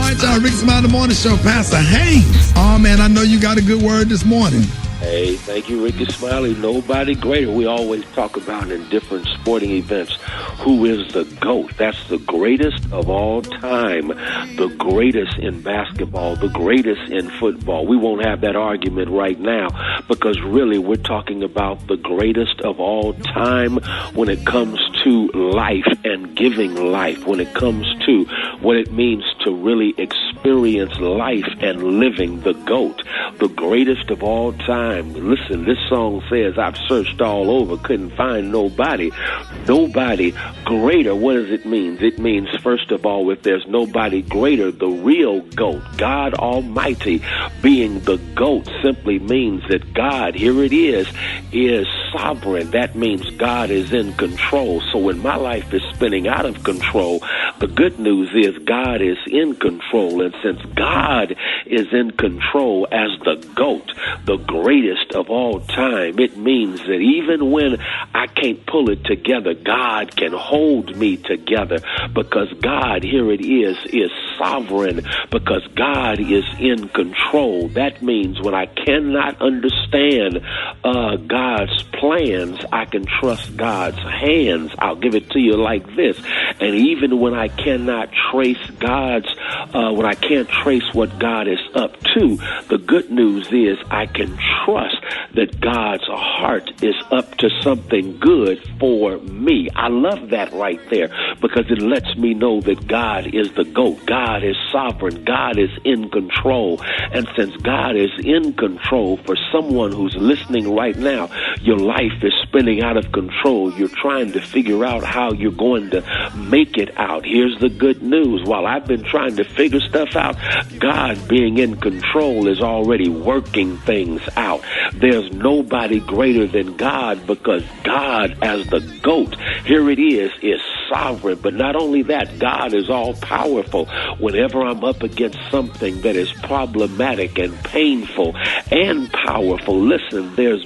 right, y'all. Rickey Smiley Morning Show. Pastor Haynes. Oh, man, I know you got a good word this morning. Hey, thank you, Rickey Smiley. Nobody greater. We always talk about in different sporting events who is the GOAT. That's the greatest of all time, the greatest in basketball, the greatest in football. We won't have that argument right now because really we're talking about the greatest of all time when it comes to life and giving life, when it comes to what it means to really experience life and living, the GOAT, the greatest of all time. Listen, this song says, I've searched all over, couldn't find nobody greater. What does it mean? It means, first of all, if there's nobody greater, the real GOAT, God Almighty, being the GOAT simply means that God, here it is sovereign. That means God is in control. So when my life is spinning out of control, the good news is God is in control. And since God is in control as the GOAT, the greatest of all time, it means that even when I can't pull it together, God can hold me together because God, here it is sovereign, because God is in control. That means when I cannot understand God's plans, I can trust God's hands. I'll give it to you like this. And even when I cannot trace when I can't trace what God is up to, the good news is I can trust that God's heart is up to something good for me. I love that right there because it lets me know that God is the GOAT. God is sovereign. God is in control. And since God is in control, for someone who's listening right now, your life is spinning out of control. You're trying to figure out how you're going to make it out. Here's the good news. While I've been trying to figure stuff out, God being in control is already working things out. There's nobody greater than God because God as the GOAT, here it is sovereign. But not only that, God is all powerful. Whenever I'm up against something that is problematic and painful and powerful, listen, there is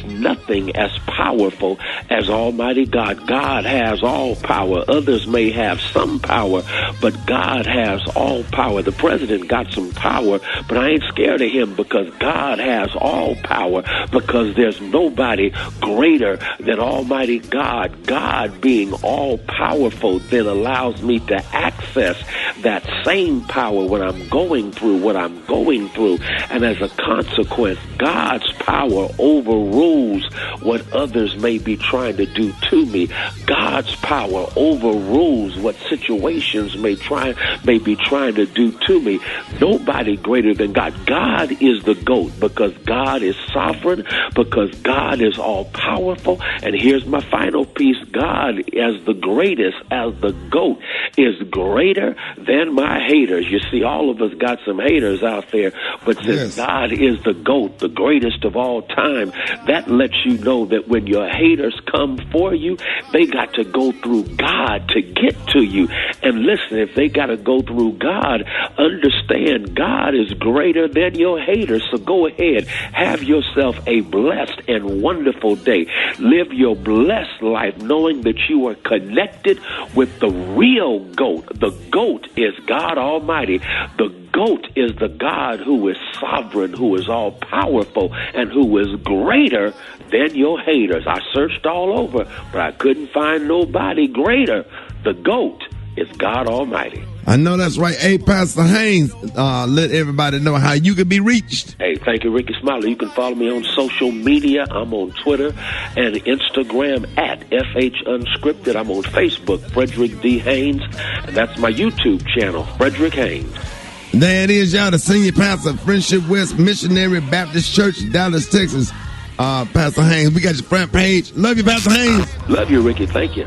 nothing as powerful as Almighty God. God has all power. Others may have some power, but God has all power. The president got some power, but I ain't scared of him because God has all power, because there's nobody greater than Almighty God. God being all powerful then allows me to access that same power when I'm going through what I'm going through. And as a consequence, God's power overrules what others may be trying to do to me. God's power overrules what situations may be trying to do to me. Nobody greater than God. God is the GOAT because God is sovereign, because God is all powerful. And here's my final piece. God as the greatest, as the GOAT, is greater than my haters. You see, all of us got some haters out there, but since God is the GOAT, the greatest of all time, that lets you know that when your haters come for you, they got to go through God to get to you. And listen, if they got to go through God, understand God is greater than your haters. So go ahead, have yourself a blessed and wonderful day. Live your blessed life knowing that you are connected with the real GOAT. The GOAT is God Almighty. The GOAT is the God who is sovereign, who is all powerful, and who is greater than your haters. I searched all over, but I couldn't find nobody greater. The GOAT is God Almighty. I know that's right. Hey, Pastor Haynes, let everybody know how you can be reached. Hey, thank you, Rickey Smiley. You can follow me on social media. I'm on Twitter and Instagram at FH Unscripted. I'm on Facebook, Frederick D. Haynes, and that's my YouTube channel, Frederick Haynes. There it is, y'all, the senior pastor of Friendship West Missionary Baptist Church, Dallas, Texas. Pastor Haynes, we got your front page. Love you, Pastor Haynes. Love you, Ricky. Thank you.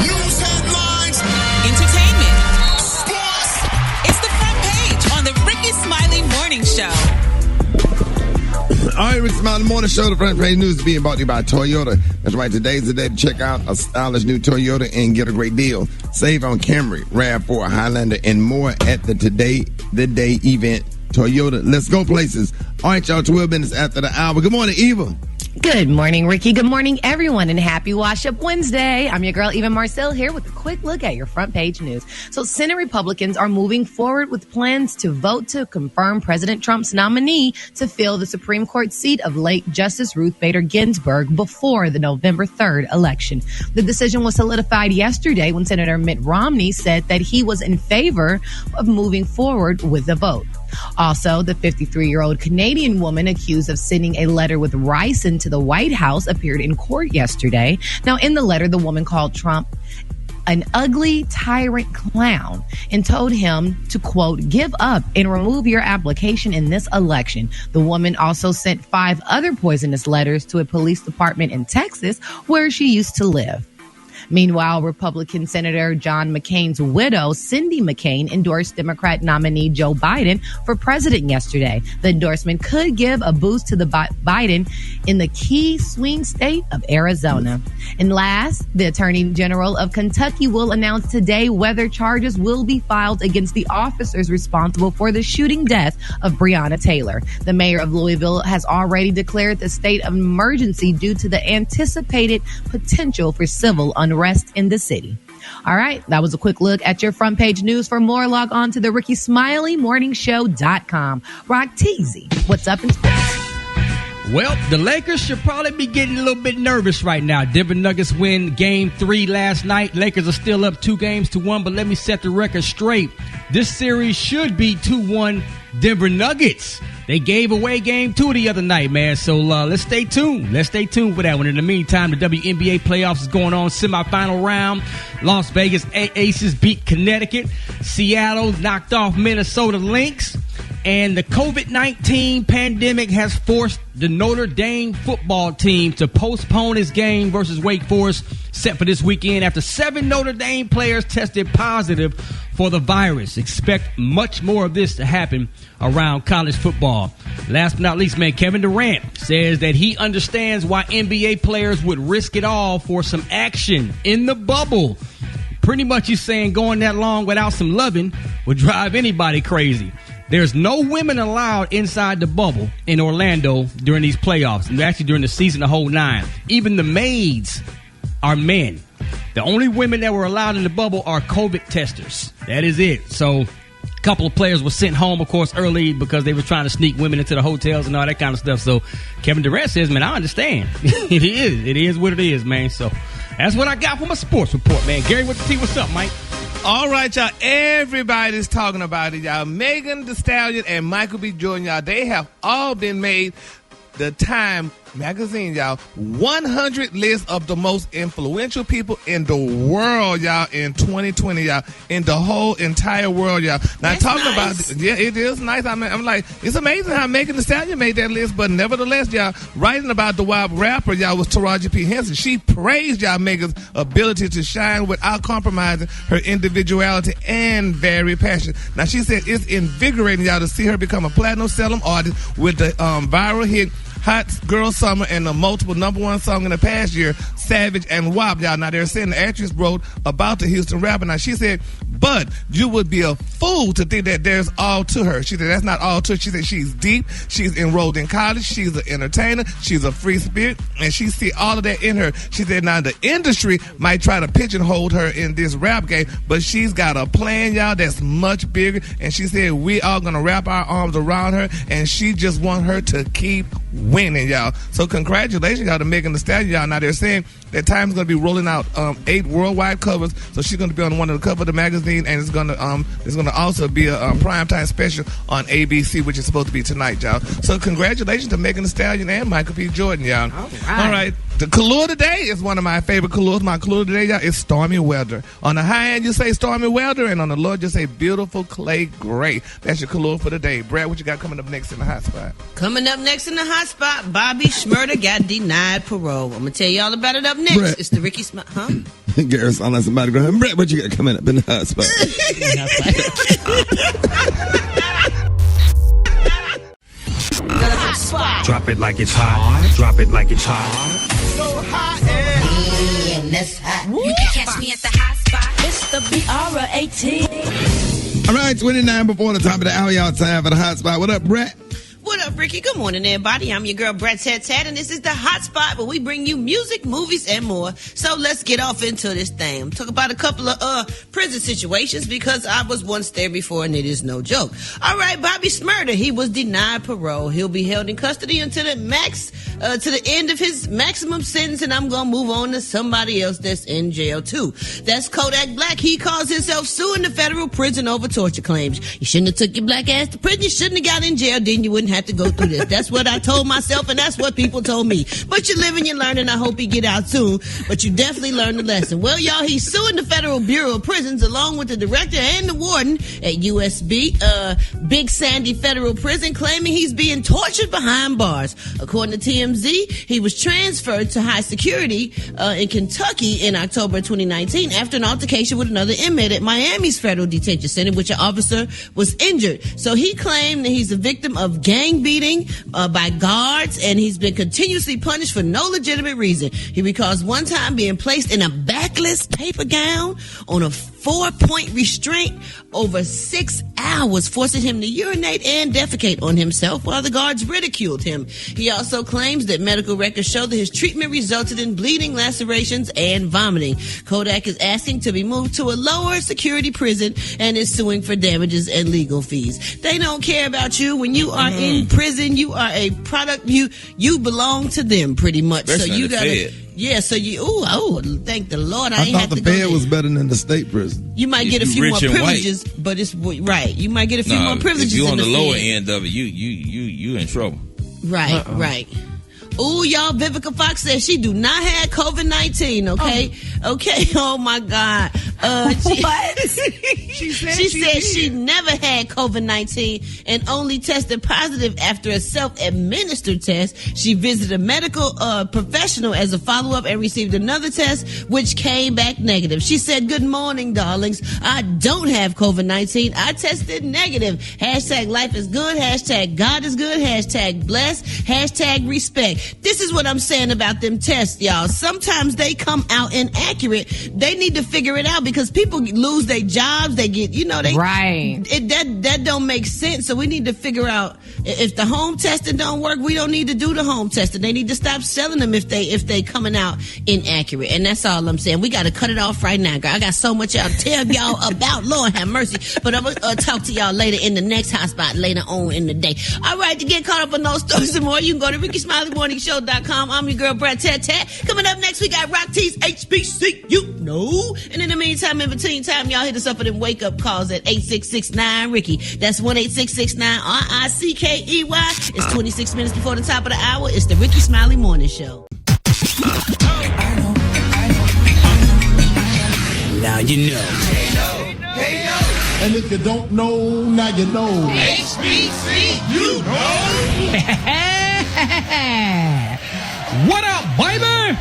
News headlines, entertainment, sports. It's the front page on the Rickey Smiley Morning Show. All right, Rickey Smiley Morning Show, the front page news is being brought to you by Toyota. That's right, today's the day to check out a stylish new Toyota and get a great deal. Save on Camry, RAV4, Highlander, and more at the the day event. Toyota, let's go places. All right, y'all, 12 minutes after the hour. Good morning, Eva. Good morning, Ricky. Good morning, everyone, and happy Wash Up Wednesday. I'm your girl, Eva Marcel, here with a quick look at your front page news. So Senate Republicans are moving forward with plans to vote to confirm President Trump's nominee to fill the Supreme Court seat of late Justice Ruth Bader Ginsburg before the November 3rd election. The decision was solidified yesterday when Senator Mitt Romney said that he was in favor of moving forward with the vote. Also, the 53-year-old Canadian woman accused of sending a letter with ricin to the White House appeared in court yesterday. Now, in the letter, the woman called Trump an ugly tyrant clown and told him to, quote, give up and remove your application in this election. The woman also sent 5 other poisonous letters to a police department in Texas where she used to live. Meanwhile, Republican Senator John McCain's widow, Cindy McCain, endorsed Democrat nominee Joe Biden for president yesterday. The endorsement could give a boost to the Biden in the key swing state of Arizona. And last, the Attorney General of Kentucky will announce today whether charges will be filed against the officers responsible for the shooting death of Breonna Taylor. The mayor of Louisville has already declared the state of emergency due to the anticipated potential for civil unrest in the city. All right, that was a quick look at your front page news. For more, log on to the Rickey Smiley morningshow.com. Rock Teasy, what's up in sports? Well, the Lakers should probably be getting a little bit nervous right now. Denver Nuggets win Game 3 last night. Lakers are still up 2-1, but let me set the record straight. This series should be 2-1 Denver Nuggets. They gave away Game 2 the other night, man. So let's stay tuned. Let's stay tuned for that one. In the meantime, the WNBA playoffs is going on. Semifinal round. Las Vegas Aces beat Connecticut. Seattle knocked off Minnesota Lynx. And the COVID-19 pandemic has forced the Notre Dame football team to postpone its game versus Wake Forest set for this weekend after 7 Notre Dame players tested positive for the virus. Expect much more of this to happen around college football. Last but not least, man, Kevin Durant says that he understands why NBA players would risk it all for some action in the bubble. Pretty much he's saying going that long without some loving would drive anybody crazy. There's no women allowed inside the bubble in Orlando during these playoffs, and actually during the season the whole 9. Even the maids are men. The only women that were allowed in the bubble are COVID testers. That is it. So a couple of players were sent home, of course, early because they were trying to sneak women into the hotels and all that kind of stuff. So Kevin Durant says, man, I understand. It is what it is, man. So that's what I got for my sports report, man. Gary with the T, what's up, Mike? All right, y'all. Everybody's talking about it, y'all. Megan Thee Stallion and Michael B. Jordan, y'all, they have all been made the Time magazine, y'all, 100 list of the most influential people in the world, y'all, in 2020, y'all, in the whole entire world, y'all. Now, that's talking nice. about, yeah, it is nice. I'm like, it's amazing how Megan Thee Stallion made that list, but nevertheless, y'all, writing about the wild rapper, y'all, was Taraji P. Henson. She praised y'all Megan's ability to shine without compromising her individuality and very passionate. Now, she said it's invigorating, y'all, to see her become a platinum-selling artist with the viral hit Hot Girl Summer and a multiple #1 song in the past year, Savage and WAP, y'all. Now, they're saying the actress wrote about the Houston rapper. Now, she said, but you would be a fool to think that there's all to her. She said that's not all to her. She said she's deep. She's enrolled in college. She's an entertainer. She's a free spirit. And she see all of that in her. She said now the industry might try to pigeonhole her in this rap game, but she's got a plan, y'all, that's much bigger. And she said we are going to wrap our arms around her, and she just want her to keep winning, y'all. So congratulations, y'all, to Megan Thee Stallion, y'all. Now they're saying that Time's going to be rolling out 8 worldwide covers, so she's going to be on one of the cover of the magazine, and it's going to also be a primetime special on ABC, which is supposed to be tonight, y'all. So congratulations to Megan Thee Stallion and Michael B. Jordan, y'all. All right. The color today is one of my favorite colors. My color today, y'all, is stormy weather. On the high end, you say stormy weather, and on the low, you say beautiful clay gray. That's your color for the day. Brad, what you got coming up next in the hot spot? Coming up next in the hot spot, Bobby Shmurda got denied parole. I'm going to tell you all about it up next. Brett. It's the Rickey Smiley. Huh? Gary sound like somebody going, Brett, what you got coming up in the hot spot? Drop it like it's hot. Drop it like it's hot. So hot and that's hot. You can catch me at the hot spot. It's the BR18. All right, 29 before the top of the hour, y'all. Time for the hot spot. What up, Brett? What up, Ricky. Good morning, everybody. I'm your girl, Brett Tat, and this is the Hot Spot where we bring you music, movies, and more. So let's get off into this thing. Talk about a couple of prison situations because I was once there before, and it is no joke. All right, Bobby Shmurda, he was denied parole. He'll be held in custody until to the end of his maximum sentence, and I'm gonna move on to somebody else that's in jail too. That's Kodak Black. He calls himself suing the federal prison over torture claims. You shouldn't have took your black ass to prison. You shouldn't have got in jail. Then you wouldn't have to go through this. That's what I told myself, and that's what people told me. But you live and you learn, and I hope he get out soon. But you definitely learned the lesson. Well, y'all, he's suing the Federal Bureau of Prisons along with the director and the warden at USB, Big Sandy Federal Prison, claiming he's being tortured behind bars. According to TMZ, he was transferred to high security in Kentucky in October 2019 after an altercation with another inmate at Miami's Federal Detention Center, which an officer was injured. So he claimed that he's a victim of gang beating by guards, and he's been continuously punished for no legitimate reason. He recalls one time being placed in a backless paper gown on a 4-point restraint over 6 hours, forcing him to urinate and defecate on himself while the guards ridiculed him. He also claims that medical records show that his treatment resulted in bleeding, lacerations, and vomiting. Kodak is asking to be moved to a lower security prison and is suing for damages and legal fees. They don't care about you. When you are in prison, you are a product. You belong to them pretty much. That's so you got to. Yeah, so thank the Lord I ain't thought have to the go Fed there. was better than the state prison. You might get a few more privileges, but it's right. You might get a few more privileges. If you're on in the lower Fed. end of it, you in trouble. Right, right. Ooh, y'all, Vivica Fox says she do not have COVID-19, okay? Okay, oh my God. What? She said she never had COVID-19 and only tested positive after a self-administered test. She visited a medical professional as a follow-up and received another test, which came back negative. She said, "Good morning, darlings. I don't have COVID-19. I tested negative. Hashtag life is good. Hashtag God is good. Hashtag blessed. Hashtag respect." This is what I'm saying about them tests, y'all. Sometimes they come out inaccurate. They need to figure it out because people lose their jobs. They get, right. That don't make sense. So we need to figure out if the home testing don't work. We don't need to do the home testing. They need to stop selling them if they coming out inaccurate. And that's all I'm saying. We got to cut it off right now, girl. I got so much I'll tell y'all about. Lord have mercy. But I'm gonna talk to y'all later in the next hotspot later on in the day. All right, to get caught up on those stories and more, you can go to RickySmileyMorningShow.com. I'm your girl, Brad Tat. Coming up next, we got Rock T's HBCU. And in the meantime, in between time, y'all hit us up for them wake-up calls at 8669-RICKY. That's 1-866-9-RICKEY. It's 26 minutes before the top of the hour. It's the Rickey Smiley Morning Show. Now you know. And if you don't know, now you know. HBCU. What up, baby?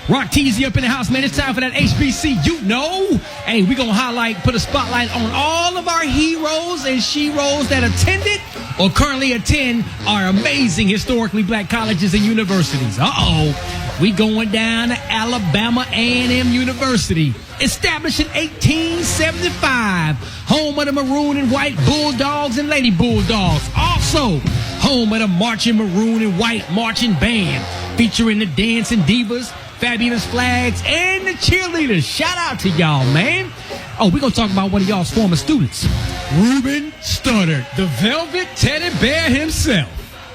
Rock Teasy up in the house, man. It's time for that HBCU. Hey, we gonna put a spotlight on all of our heroes and sheroes that attended or currently attend our amazing historically black colleges and universities. We going down to Alabama A&M University, established in 1875, home of the maroon and white Bulldogs and Lady Bulldogs. Also, home of the marching maroon and white marching band, featuring the dancing divas, fabulous flags, and the cheerleaders. Shout out to y'all, man. We're going to talk about one of y'all's former students, Ruben Studdard, the Velvet Teddy Bear himself,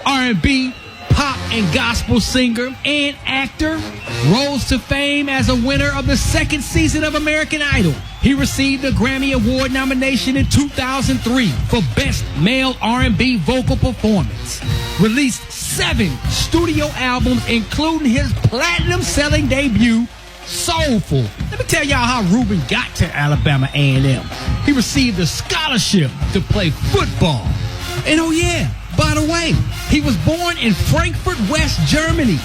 R&B, pop and gospel singer and actor, rose to fame as a winner of the second season of American Idol. He received a Grammy Award nomination in 2003 for Best Male R&B Vocal Performance. Released 7 studio albums, including his platinum-selling debut, Soulful. Let me tell y'all how Ruben got to Alabama A&M. He received a scholarship to play football. And by the way, he was born in Frankfurt, West Germany,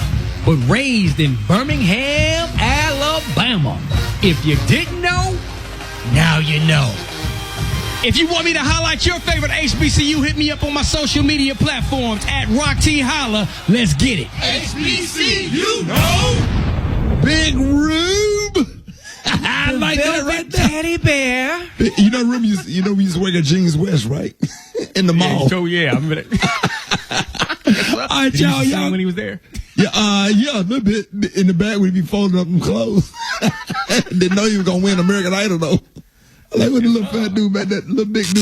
but raised in Birmingham, Alabama. If you didn't know, now you know. If you want me to highlight your favorite HBCU, hit me up on my social media platforms at Rock T Holla. Let's get it. HBCU, Big Rube. I like that right there. Teddy Bear. You know, Rube, we used to work at Jeans West, right? In the mall. I remember that. All right, Did you y'all. see him when he was there? Yeah, a little bit in the back when he be folding up them clothes. Didn't know he was gonna win American Idol though. Like with the little fat dude back there, little big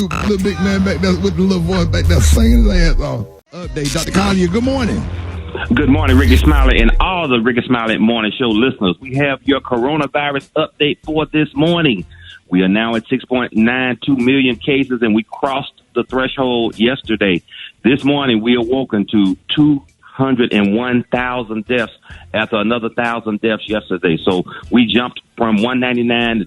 man back there with the little voice back there singing his ass off. Update, Dr. Collier. Good morning. Good morning, Rickey Smiley and all the Rickey Smiley Morning Show listeners. We have your coronavirus update for this morning. We are now at 6.92 million cases, and we crossed the threshold yesterday. This morning, we awoken to 201,000 deaths after another 1,000 deaths yesterday. So we jumped from 199 to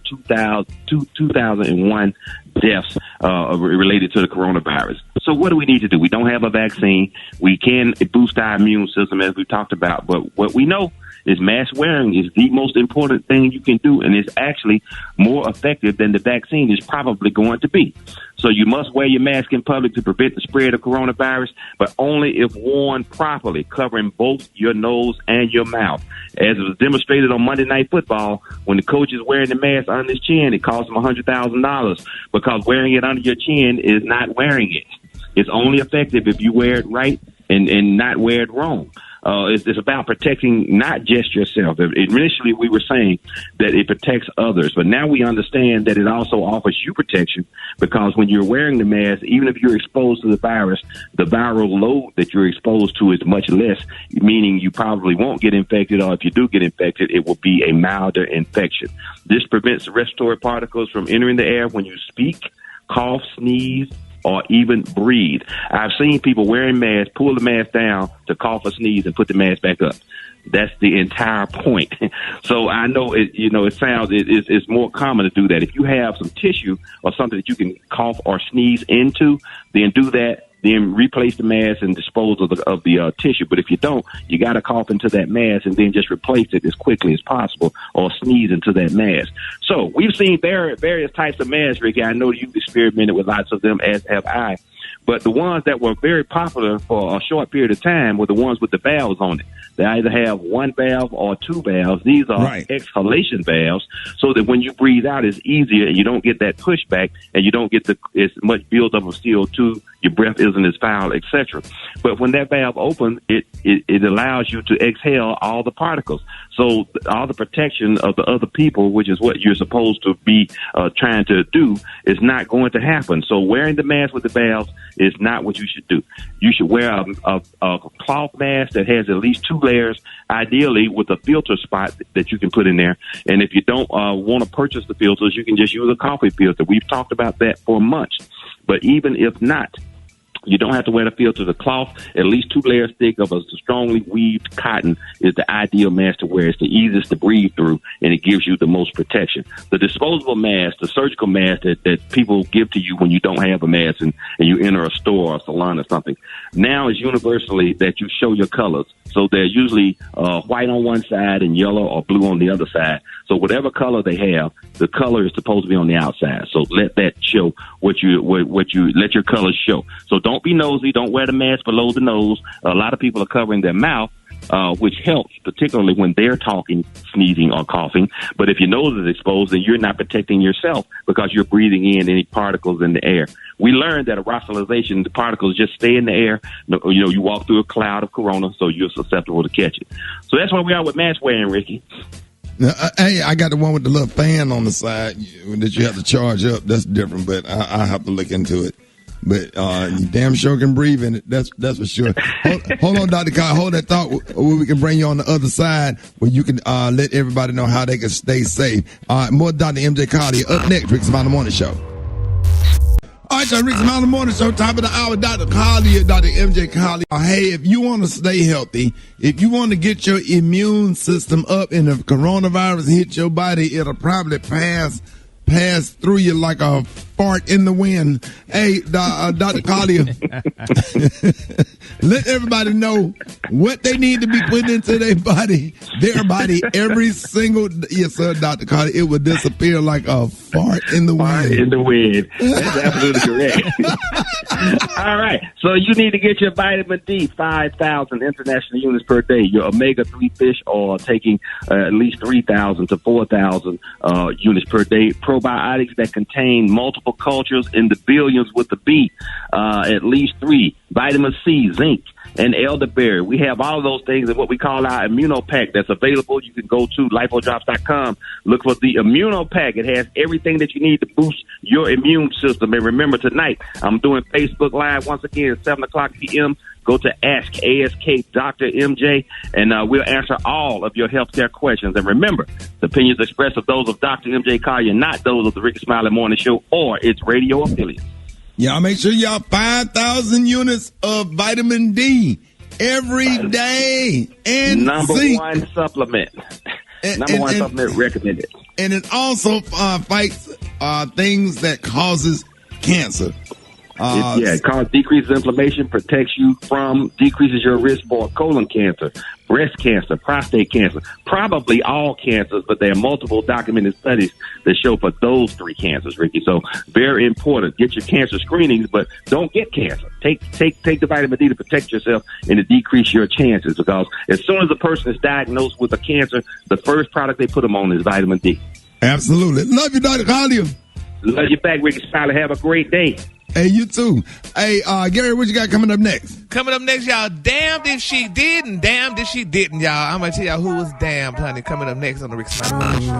2,001 deaths related to the coronavirus. So what do we need to do? We don't have a vaccine. We can boost our immune system, as we talked about. But what we know is mask wearing is the most important thing you can do, and it's actually more effective than the vaccine is probably going to be. So you must wear your mask in public to prevent the spread of coronavirus, but only if worn properly, covering both your nose and your mouth. As it was demonstrated on Monday Night Football, when the coach is wearing the mask under his chin, it costs him $100,000 because wearing it under your chin is not wearing it. It's only effective if you wear it right and not wear it wrong. It's about protecting not just yourself. Initially, we were saying that it protects others, but now we understand that it also offers you protection because when you're wearing the mask, even if you're exposed to the virus, the viral load that you're exposed to is much less, meaning you probably won't get infected, or if you do get infected, it will be a milder infection. This prevents respiratory particles from entering the air when you speak, cough, sneeze, or even breathe. I've seen people wearing masks, pull the mask down to cough or sneeze and put the mask back up. That's the entire point. So I know it's more common to do that. If you have some tissue or something that you can cough or sneeze into, then do that. Then replace the mask and dispose of the tissue. But if you don't, you got to cough into that mask and then just replace it as quickly as possible or sneeze into that mask. So we've seen various types of masks, Ricky. I know you've experimented with lots of them, as have I. But the ones that were very popular for a short period of time were the ones with the valves on it. They either have one valve or two valves. These are exhalation valves, so that when you breathe out, it's easier and you don't get that pushback and you don't get as much buildup of CO2. Your breath isn't as foul, etc. But when that valve opens, it allows you to exhale all the particles. So all the protection of the other people, which is what you're supposed to be trying to do, is not going to happen. So wearing the mask with the valves is not what you should do. You should wear a cloth mask that has at least two layers, ideally with a filter spot that you can put in there. And if you don't want to purchase the filters, you can just use a coffee filter. We've talked about that for months. But even if not, you don't have to wear the filter. The cloth, at least 2 layers thick of a strongly weaved cotton, is the ideal mask to wear. It's the easiest to breathe through, and it gives you the most protection. The disposable mask, the surgical mask that people give to you when you don't have a mask and you enter a store or a salon or something, now is universally that you show your colors. So they're usually white on one side and yellow or blue on the other side. So whatever color they have, the color is supposed to be on the outside. So let that show what you let your colors show. So don't be nosy. Don't wear the mask below the nose. A lot of people are covering their mouth, which helps, particularly when they're talking, sneezing, or coughing. But if your nose is exposed, then you're not protecting yourself because you're breathing in any particles in the air. We learned that aerosolization, the particles just stay in the air. You walk through a cloud of corona, so you're susceptible to catch it. So that's where we are with mask wearing, Ricky. Now, hey, I got the one with the little fan on the side that you have to charge up. That's different, but I have to look into it. But you damn sure can breathe in it. That's for sure. Hold on, Dr. Kyle. Hold that thought where we can bring you on the other side where you can let everybody know how they can stay safe. All right, more Dr. MJ Collier up next. Rickey Smiley Morning Show. All right, so Rickey Smiley Morning Show, top of the hour, Dr. Collier, Dr. MJ Collier. Hey, if you want to stay healthy, if you want to get your immune system up and if coronavirus hits your body, it'll probably pass through you like a fart in the wind. Hey, Dr. Collier, let everybody know what they need to be putting into their body every single, yes, sir, Dr. Collier, it would disappear like a fart in the wind. Fart in the wind. That's absolutely correct. All right. So you need to get your vitamin D, 5,000 international units per day. Your omega-3 fish oil taking at least 3,000 to 4,000 units per day. Probiotics that contain multiple cultures in the billions with the B, at least 3. Vitamin C, zinc, and elderberry. We have all of those things in what we call our immunopack that's available. You can go to lifodrops.com, look for the immunopack. It has everything that you need to boost your immune system. And remember, tonight I'm doing Facebook Live once again at 7 o'clock p.m. Go to Ask Dr. MJ, and we'll answer all of your healthcare questions. And remember, the opinions expressed of those of Dr. MJ Collier, not those of the Rickey Smiley Morning Show or its radio affiliates. Y'all make sure y'all 5,000 units of vitamin D every day. And number zinc. one supplement. Number one supplement recommended. And it also fights things that causes cancer. It decreases inflammation, protects you from, decreases your risk for colon cancer, breast cancer, prostate cancer, probably all cancers, but there are multiple documented studies that show for those three cancers, Ricky. So very important. Get your cancer screenings, but don't get cancer. Take the vitamin D to protect yourself and to decrease your chances, because as soon as a person is diagnosed with a cancer, the first product they put them on is vitamin D. Absolutely. Love you, Dr. Collier. Love you back, Rickey Smiley. Have a great day. Hey, you too. Hey, Gary, what you got coming up next? Coming up next, y'all, damned if she did and damned if she didn't, y'all. I'm going to tell y'all who was damned, honey, coming up next on the Rickey Smiley Show.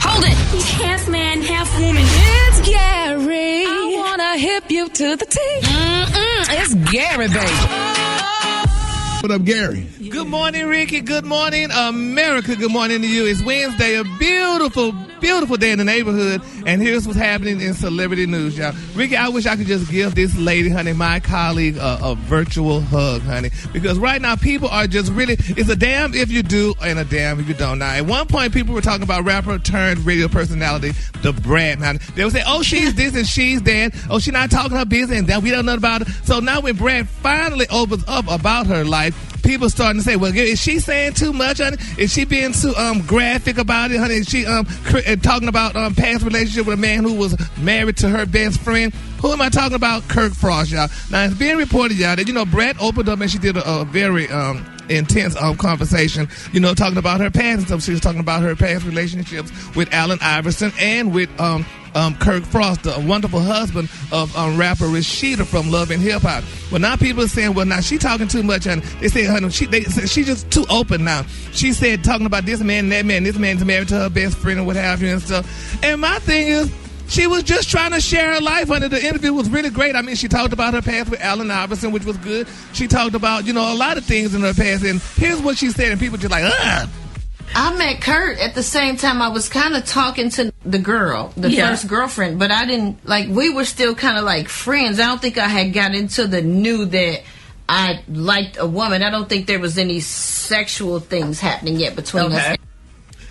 Hold it. Half man, half woman. It's Gary. I want to hip you to the T. It's Gary, baby. What up, Gary? Good morning, Ricky. Good morning, America. Good morning to you. It's Wednesday, a beautiful, beautiful day in the neighborhood. And here's what's happening in celebrity news, y'all. Ricky, I wish I could just give this lady, honey, my colleague, a virtual hug, honey. Because right now, people are just really, it's a damn if you do and a damn if you don't. Now, at one point, people were talking about rapper turned radio personality, the Brad, honey. They would say, oh, she's this and she's that. Oh, she's not talking her business and that we don't know about it. So now when Brad finally opens up about her life, people starting to say, well, is she saying too much, honey? Is she being too graphic about it, honey? Is she talking about past relationship with a man who was married to her best friend? Who am I talking about? Kirk Frost, y'all. Now, it's being reported, y'all, that, Brett opened up and she did a very intense conversation, talking about her past and stuff. She was talking about her past relationships with Allen Iverson and with Kirk Frost, the wonderful husband of rapper Rashida from Love and Hip Hop. Well, now people are saying, well, now she talking too much, and they say, honey, she's just too open now. She said, talking about this man and that man, this man's married to her best friend and what have you and stuff. And my thing is, she was just trying to share her life, honey. The interview was really great. I mean, she talked about her past with Allen Iverson, which was good. She talked about, a lot of things in her past, and here's what she said, and people just like, ugh. I met Kurt at the same time. I was kind of talking to the girl, the first girlfriend, but I didn't, we were still kind of like friends. I don't think I had got into the new that I liked a woman. I don't think there was any sexual things happening yet between us.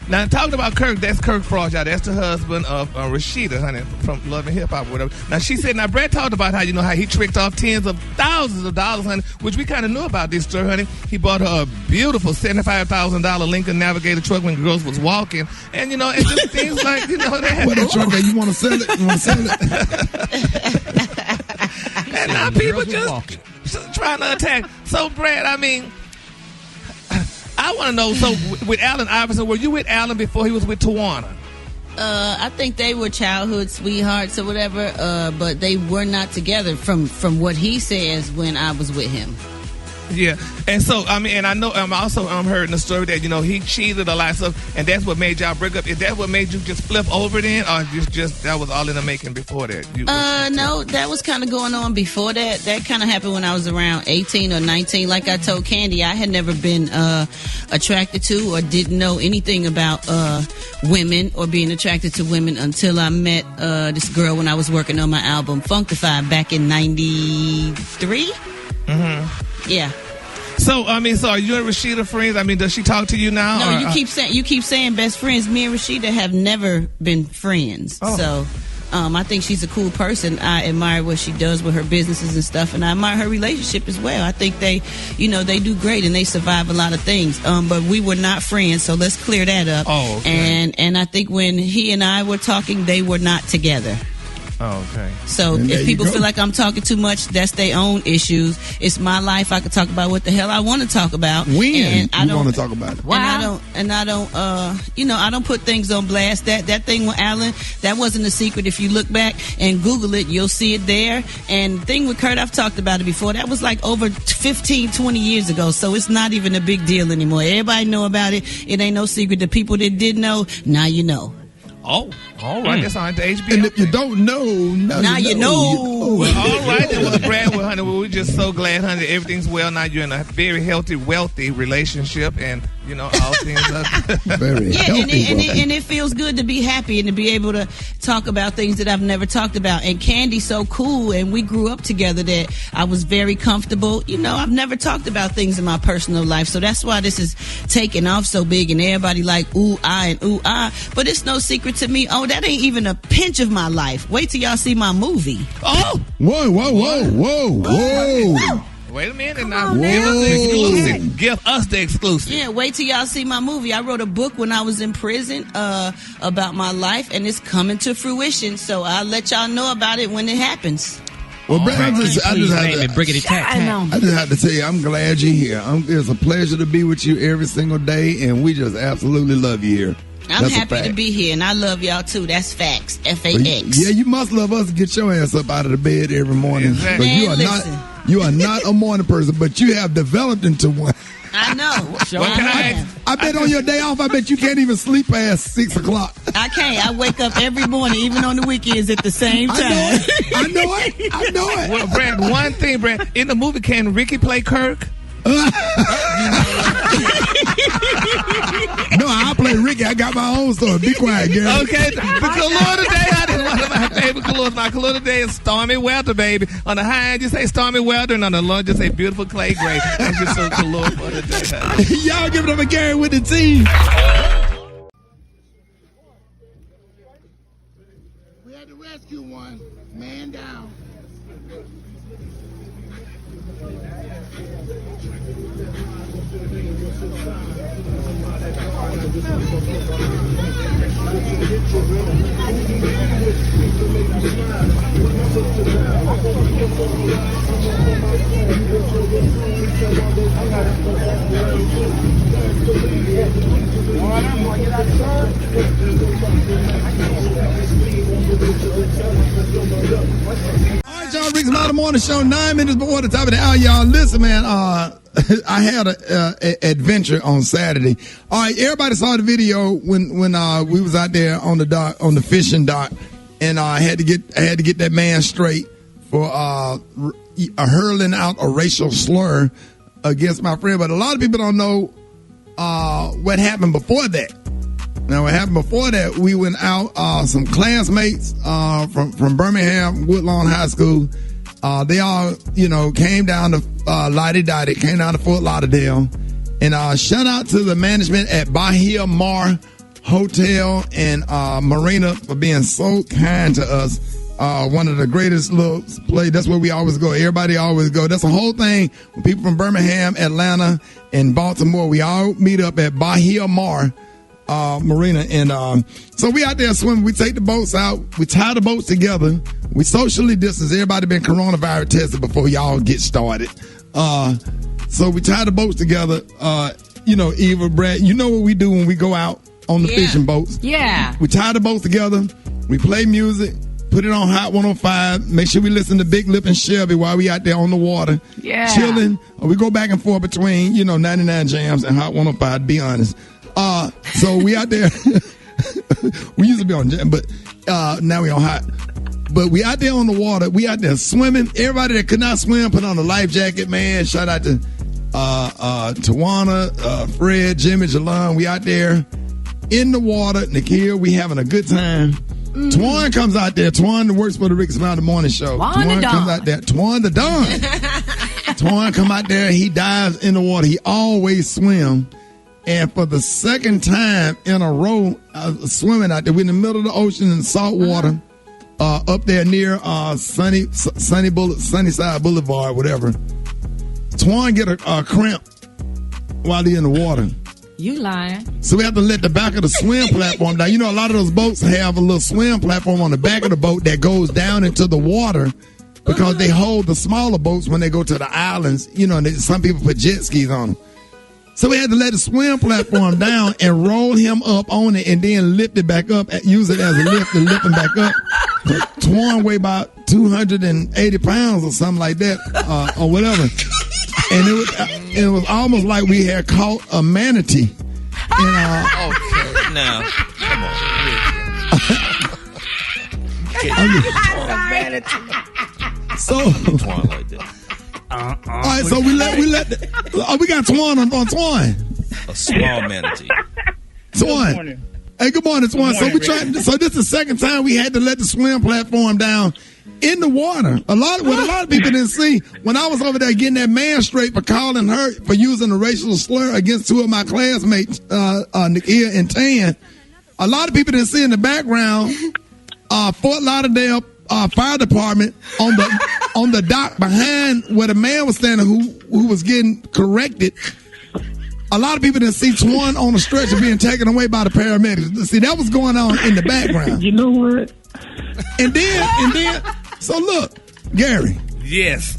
Now, talking about Kirk, that's Kirk Frost, y'all. That's the husband of Rashida, honey, from Love and Hip Hop or whatever. Now, she said, Brad talked about how, how he tricked off tens of thousands of dollars, honey, which we kind of knew about this story, honey. He bought her a beautiful $75,000 Lincoln Navigator truck when girls was walking. And, and just things like, that. What a truck, you want to sell it? You want to sell it? And now people just trying to attack. So, Brad, I mean, I want to know, so with Allen Iverson, were you with Allen before he was with Tawana? I think they were childhood sweethearts or whatever, but they were not together from what he says when I was with him. Yeah, and so, I mean, and I know, I'm also heard in the story that, he cheated a lot of stuff, and that's what made y'all break up. Is that what made you just flip over then, or just that was all in the making before that? No, that was kind of going on before that. That kind of happened when I was around 18 or 19. Like I told Candy, I had never been attracted to or didn't know anything about women or being attracted to women until I met this girl when I was working on my album Funkified back in 93. Mm-hmm. Yeah. So, I mean, so are you and Rashida friends? I mean, does she talk to you now? No, you keep saying best friends. Me and Rashida have never been friends. Oh. So, I think she's a cool person. I admire what she does with her businesses and stuff, and I admire her relationship as well. I think they do great and they survive a lot of things. But we were not friends, so let's clear that up. Oh, okay. And I think when he and I were talking, they were not together. Oh, okay. So if people feel like I'm talking too much, that's their own issues. It's my life. I can talk about what the hell I want to talk about. When I want to talk about it. Wow. And I don't, I don't put things on blast. That thing with Alan, that wasn't a secret. If you look back and Google it, you'll see it there. And the thing with Kurt, I've talked about it before. That was like over 15, 20 years ago. So it's not even a big deal anymore. Everybody know about it. It ain't no secret. The people that did know, now you know. Oh, all right. That's on the HBO. And if you don't know, now you know. Well, all right. That was Brad with honey. Well, we're just so glad, honey, that everything's well. Now you're in a very healthy, wealthy relationship, and all things are very healthy. And it feels good to be happy and to be able to talk about things that I've never talked about. And Candy's so cool, and we grew up together that I was very comfortable. I've never talked about things in my personal life, so that's why this is taking off so big, and everybody like ooh ah. But it's no secret to me. Oh, that ain't even a pinch of my life. Wait till y'all see my movie. Oh, whoa. Wait a minute now. Give us the exclusive. Give us the exclusive. Yeah, wait till y'all see my movie. I wrote a book when I was in prison about my life, and it's coming to fruition. So I'll let y'all know about it when it happens. Well, Brad, I just have to tell you, I'm glad you're here. It's a pleasure to be with you every single day, and we just absolutely love you here. I'm happy to be here, and I love y'all too. That's facts. FAX. Yeah, you must love us to get your ass up out of the bed every morning. Exactly. Man, you are not a morning person, but you have developed into one. I know. I bet on your day off, I bet you can't even sleep past 6 o'clock. I can't. I wake up every morning, even on the weekends at the same time. I know it. Well, Brad, one thing, Brad, in the movie, can Ricky play Kirk? No, I play Ricky. I got my own story. Be quiet, girl. Okay, the color today, is one of my favorite colors. My color today is stormy weather, baby. On the high end, you say stormy weather, and on the low, just say beautiful clay gray. That's just so color for today. Y'all give it up a Gary with the team. We had to rescue one. Man down. All right, y'all, Rickey Smiley Morning Show, 9 minutes before the top of the hour. Y'all, listen, man, I had an adventure on Saturday. All right, everybody saw the video when we was out there on the dock, on the fishing dock, and I had to get that man straight for hurling out a racial slur against my friend. But a lot of people don't know what happened before that. Now, what happened before that, we went out, some classmates from Birmingham, Woodlawn High School. They all, came down to Lottie Dottie, came down to Fort Lauderdale. And shout out to the management at Bahia Mar Hotel and Marina for being so kind to us. One of the greatest little places. That's where we always go. Everybody always go. That's the whole thing. When people from Birmingham, Atlanta, and Baltimore, we all meet up at Bahia Mar Marina. And so we out there swimming. We take the boats out. We tie the boats together. We socially distance. Everybody been coronavirus tested before y'all get started. So we tie the boats together. Eva, Brad, you know what we do when we go out on the fishing boats. Yeah. We tie the boats together. We play music. Put it on Hot 105. Make sure we listen to Big Lip and Shelby while we out there on the water. Yeah. Chilling. We go back and forth between, 99 Jams and Hot 105, to be honest. So we out there. We used to be on Jam, but now we on Hot. But we out there on the water. We out there swimming. Everybody that could not swim put on a life jacket, man. Shout out to Tawana, Fred, Jimmy, Jalon. We out there in the water. Nikhil, we having a good time. Twan comes out there. Twan works for the Rickey Smiley Morning Show. Twan comes out there. Twan the Don. Twan come out there. He dives in the water. He always swim. And for the second time in a row, swimming out there. We're in the middle of the ocean in salt water. Up there near Sunnyside Boulevard, whatever. Twan get a cramp while he in the water. You lying. So we have to let the back of the swim platform down. You know, a lot of those boats have a little swim platform on the back of the boat that goes down into the water because they hold the smaller boats when they go to the islands. You know, some people put jet skis on them. So we had to let the swim platform down and roll him up on it and then lift it back up, use it as a lift and lift him back up. Twan weighed about 280 pounds or something like that, or whatever. And it was almost like we had caught a manatee. Okay, now, come on. So, all right, so we got Twan on Twan. A small manatee. Twan. Hey, good morning, Twan. So this is the second time we had to let the swim platform down in the water. A lot of people didn't see when I was over there getting that man straight for calling her for using a racial slur against two of my classmates, Nikia and Tan. A lot of people didn't see in the background, Fort Lauderdale fire department on the dock behind where the man was standing who was getting corrected. A lot of people didn't see Twan on the stretcher being taken away by the paramedics. See, that was going on in the background. You know what? And then, so look, Gary. Yes.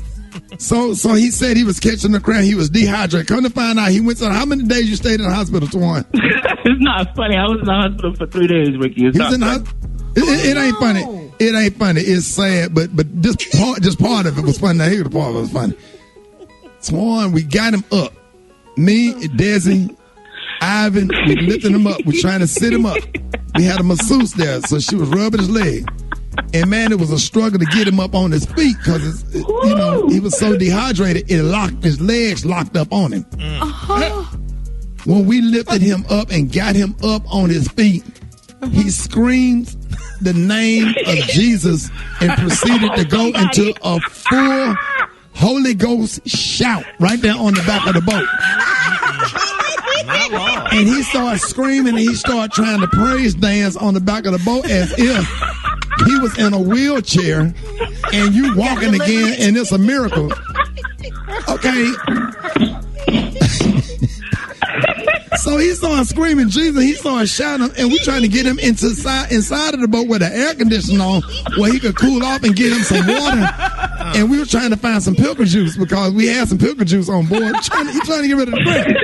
So he said he was catching the cramp. He was dehydrated. Come to find out, he went to how many days you stayed in the hospital, Twan? It's not funny. I was in the hospital for 3 days, Ricky. It ain't funny. It ain't funny. It's sad, but just part of it was funny. Now, here's the part of it was funny. Twan, we got him up. Me, Desi, Ivan, we lifting him up. We're trying to sit him up. We had a masseuse there, so she was rubbing his leg. And man, it was a struggle to get him up on his feet because he was so dehydrated. His legs locked up on him. When we lifted him up and got him up on his feet, he screamed the name of Jesus and proceeded to go into a full Holy Ghost shout right there on the back of the boat. And he started screaming and he started trying to praise dance on the back of the boat as if he was in a wheelchair and you walking again and it's a miracle. Okay. So he started screaming Jesus. He started shouting, and we trying to get him inside of the boat with the air conditioner on, where he could cool off and get him some water. And we were trying to find some pickle juice because we had some pickle juice on board. He's trying to get rid of the cramp.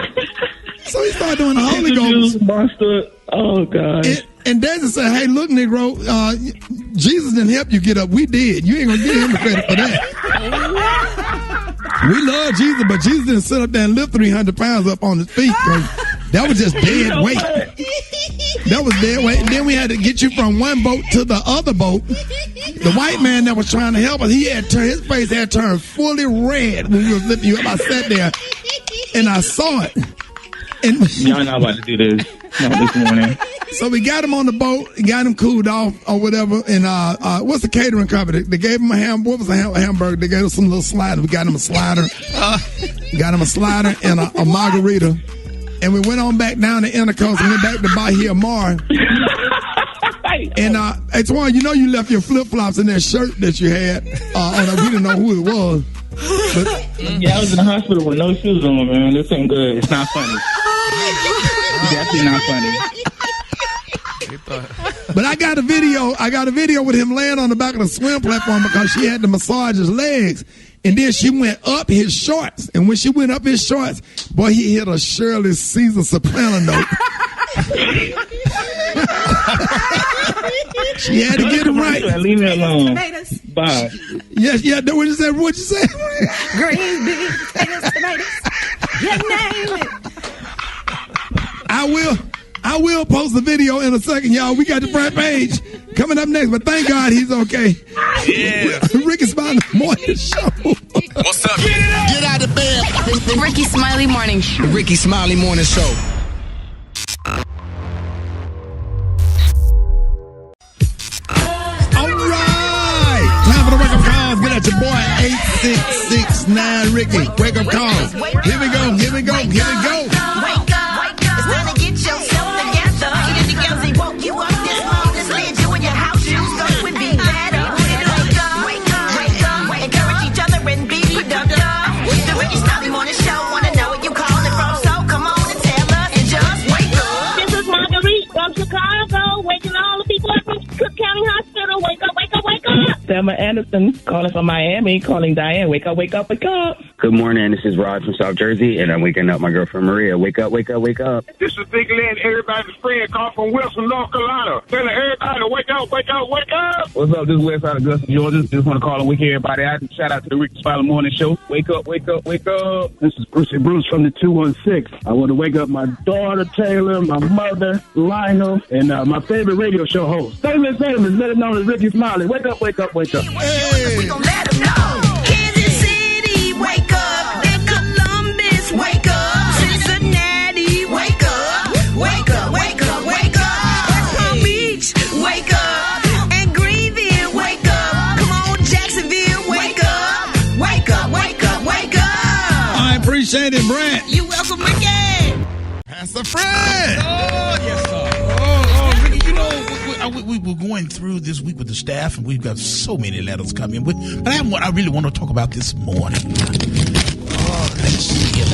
So he started doing the Holy Ghost. Monster. Oh God. And Desi said, "Hey, look, Negro, Jesus didn't help you get up. We did. You ain't gonna get him the credit for that." We love Jesus, but Jesus didn't sit up there and lift 300 pounds up on his feet. That was just dead weight. That was dead weight. And then we had to get you from one boat to the other boat. The white man that was trying to help us, his face had turned fully red when we was lifting you up. I sat there and I saw it. And y'all not about to do this. No, this morning. So we got him on the boat, got him cooled off or whatever. And what's the catering company? They gave him a hamburger. They gave us some little sliders. We got him a slider. Got him a slider and a margarita. And we went on back down to Intercoast and went back to Bahia Mar. And hey, Twan, you know you left your flip-flops in that shirt that you had. We didn't know who it was. But, yeah, I was in the hospital with no shoes on, man. This ain't good. It's not funny. It's definitely not funny. But I got a video with him laying on the back of the swim platform because she had to massage his legs. And then she went up his shorts. And when she went up his shorts, boy, he hit a Shirley Caesar soprano note. She had to get him right. Leave me alone. Bye. Yes, yeah, what you say? What you say? Green beans, potatoes, tomatoes. You name it. I will post the video in a second, y'all. We got the front page coming up next, but thank God he's okay. Yeah. Rickey Smiley Morning Show. What's up? Get out of bed. The Rickey Smiley Morning Show. The Rickey Smiley Morning Show. All right. Time for the wake-up calls. Get at your boy, 8669 Rickey. Wake-up calls. Here we go. Here we go. Here we go. Wake up. It's time to get yourself together. Get the girls, they woke you up this morning. Slid you in your house shoes. Go and be better. Wake up. Encourage each other and be productive. The Rickey Smiley Morning Show. Wanna know what you calling from? So come on and tell us. Enjoy. Cook County Hospital, wake up, wake up, wake up. Thelma Anderson calling from Miami, calling Diane, wake up, wake up, wake up. Good morning, this is Rod from South Jersey, and I'm waking up my girlfriend Maria. Wake up, wake up, wake up. This is Big Lynn, everybody's friend, call from Wilson, North Carolina. Telling everybody to wake up, wake up, wake up. What's up, this is West out of Augusta, Georgia. Just want to call and wake everybody out. Shout out to the Rickey Smiley Morning Show. Wake up, wake up, wake up. This is Bruce from the 216. I want to wake up my daughter, Taylor, my mother, Lionel, and my favorite radio show host. Famous, better known as Rickey Smiley. Wake up, wake up, wake up. Hey. We gon' let them know. Kansas City, wake up. Then Columbus, wake up. Cincinnati, wake up. Wake up, wake up, wake up. West Palm Beach, wake up. And Greenville, wake up. Come on, Jacksonville, wake up. Wake up, wake up, wake up. I appreciate it, Brent. You welcome, Ricky. Pastor Fred. Oh, yes, sir. Ricky, you know, we were going through this week with the staff, and we've got so many letters coming. But I have one I really want to talk about this morning. Oh, let's see it.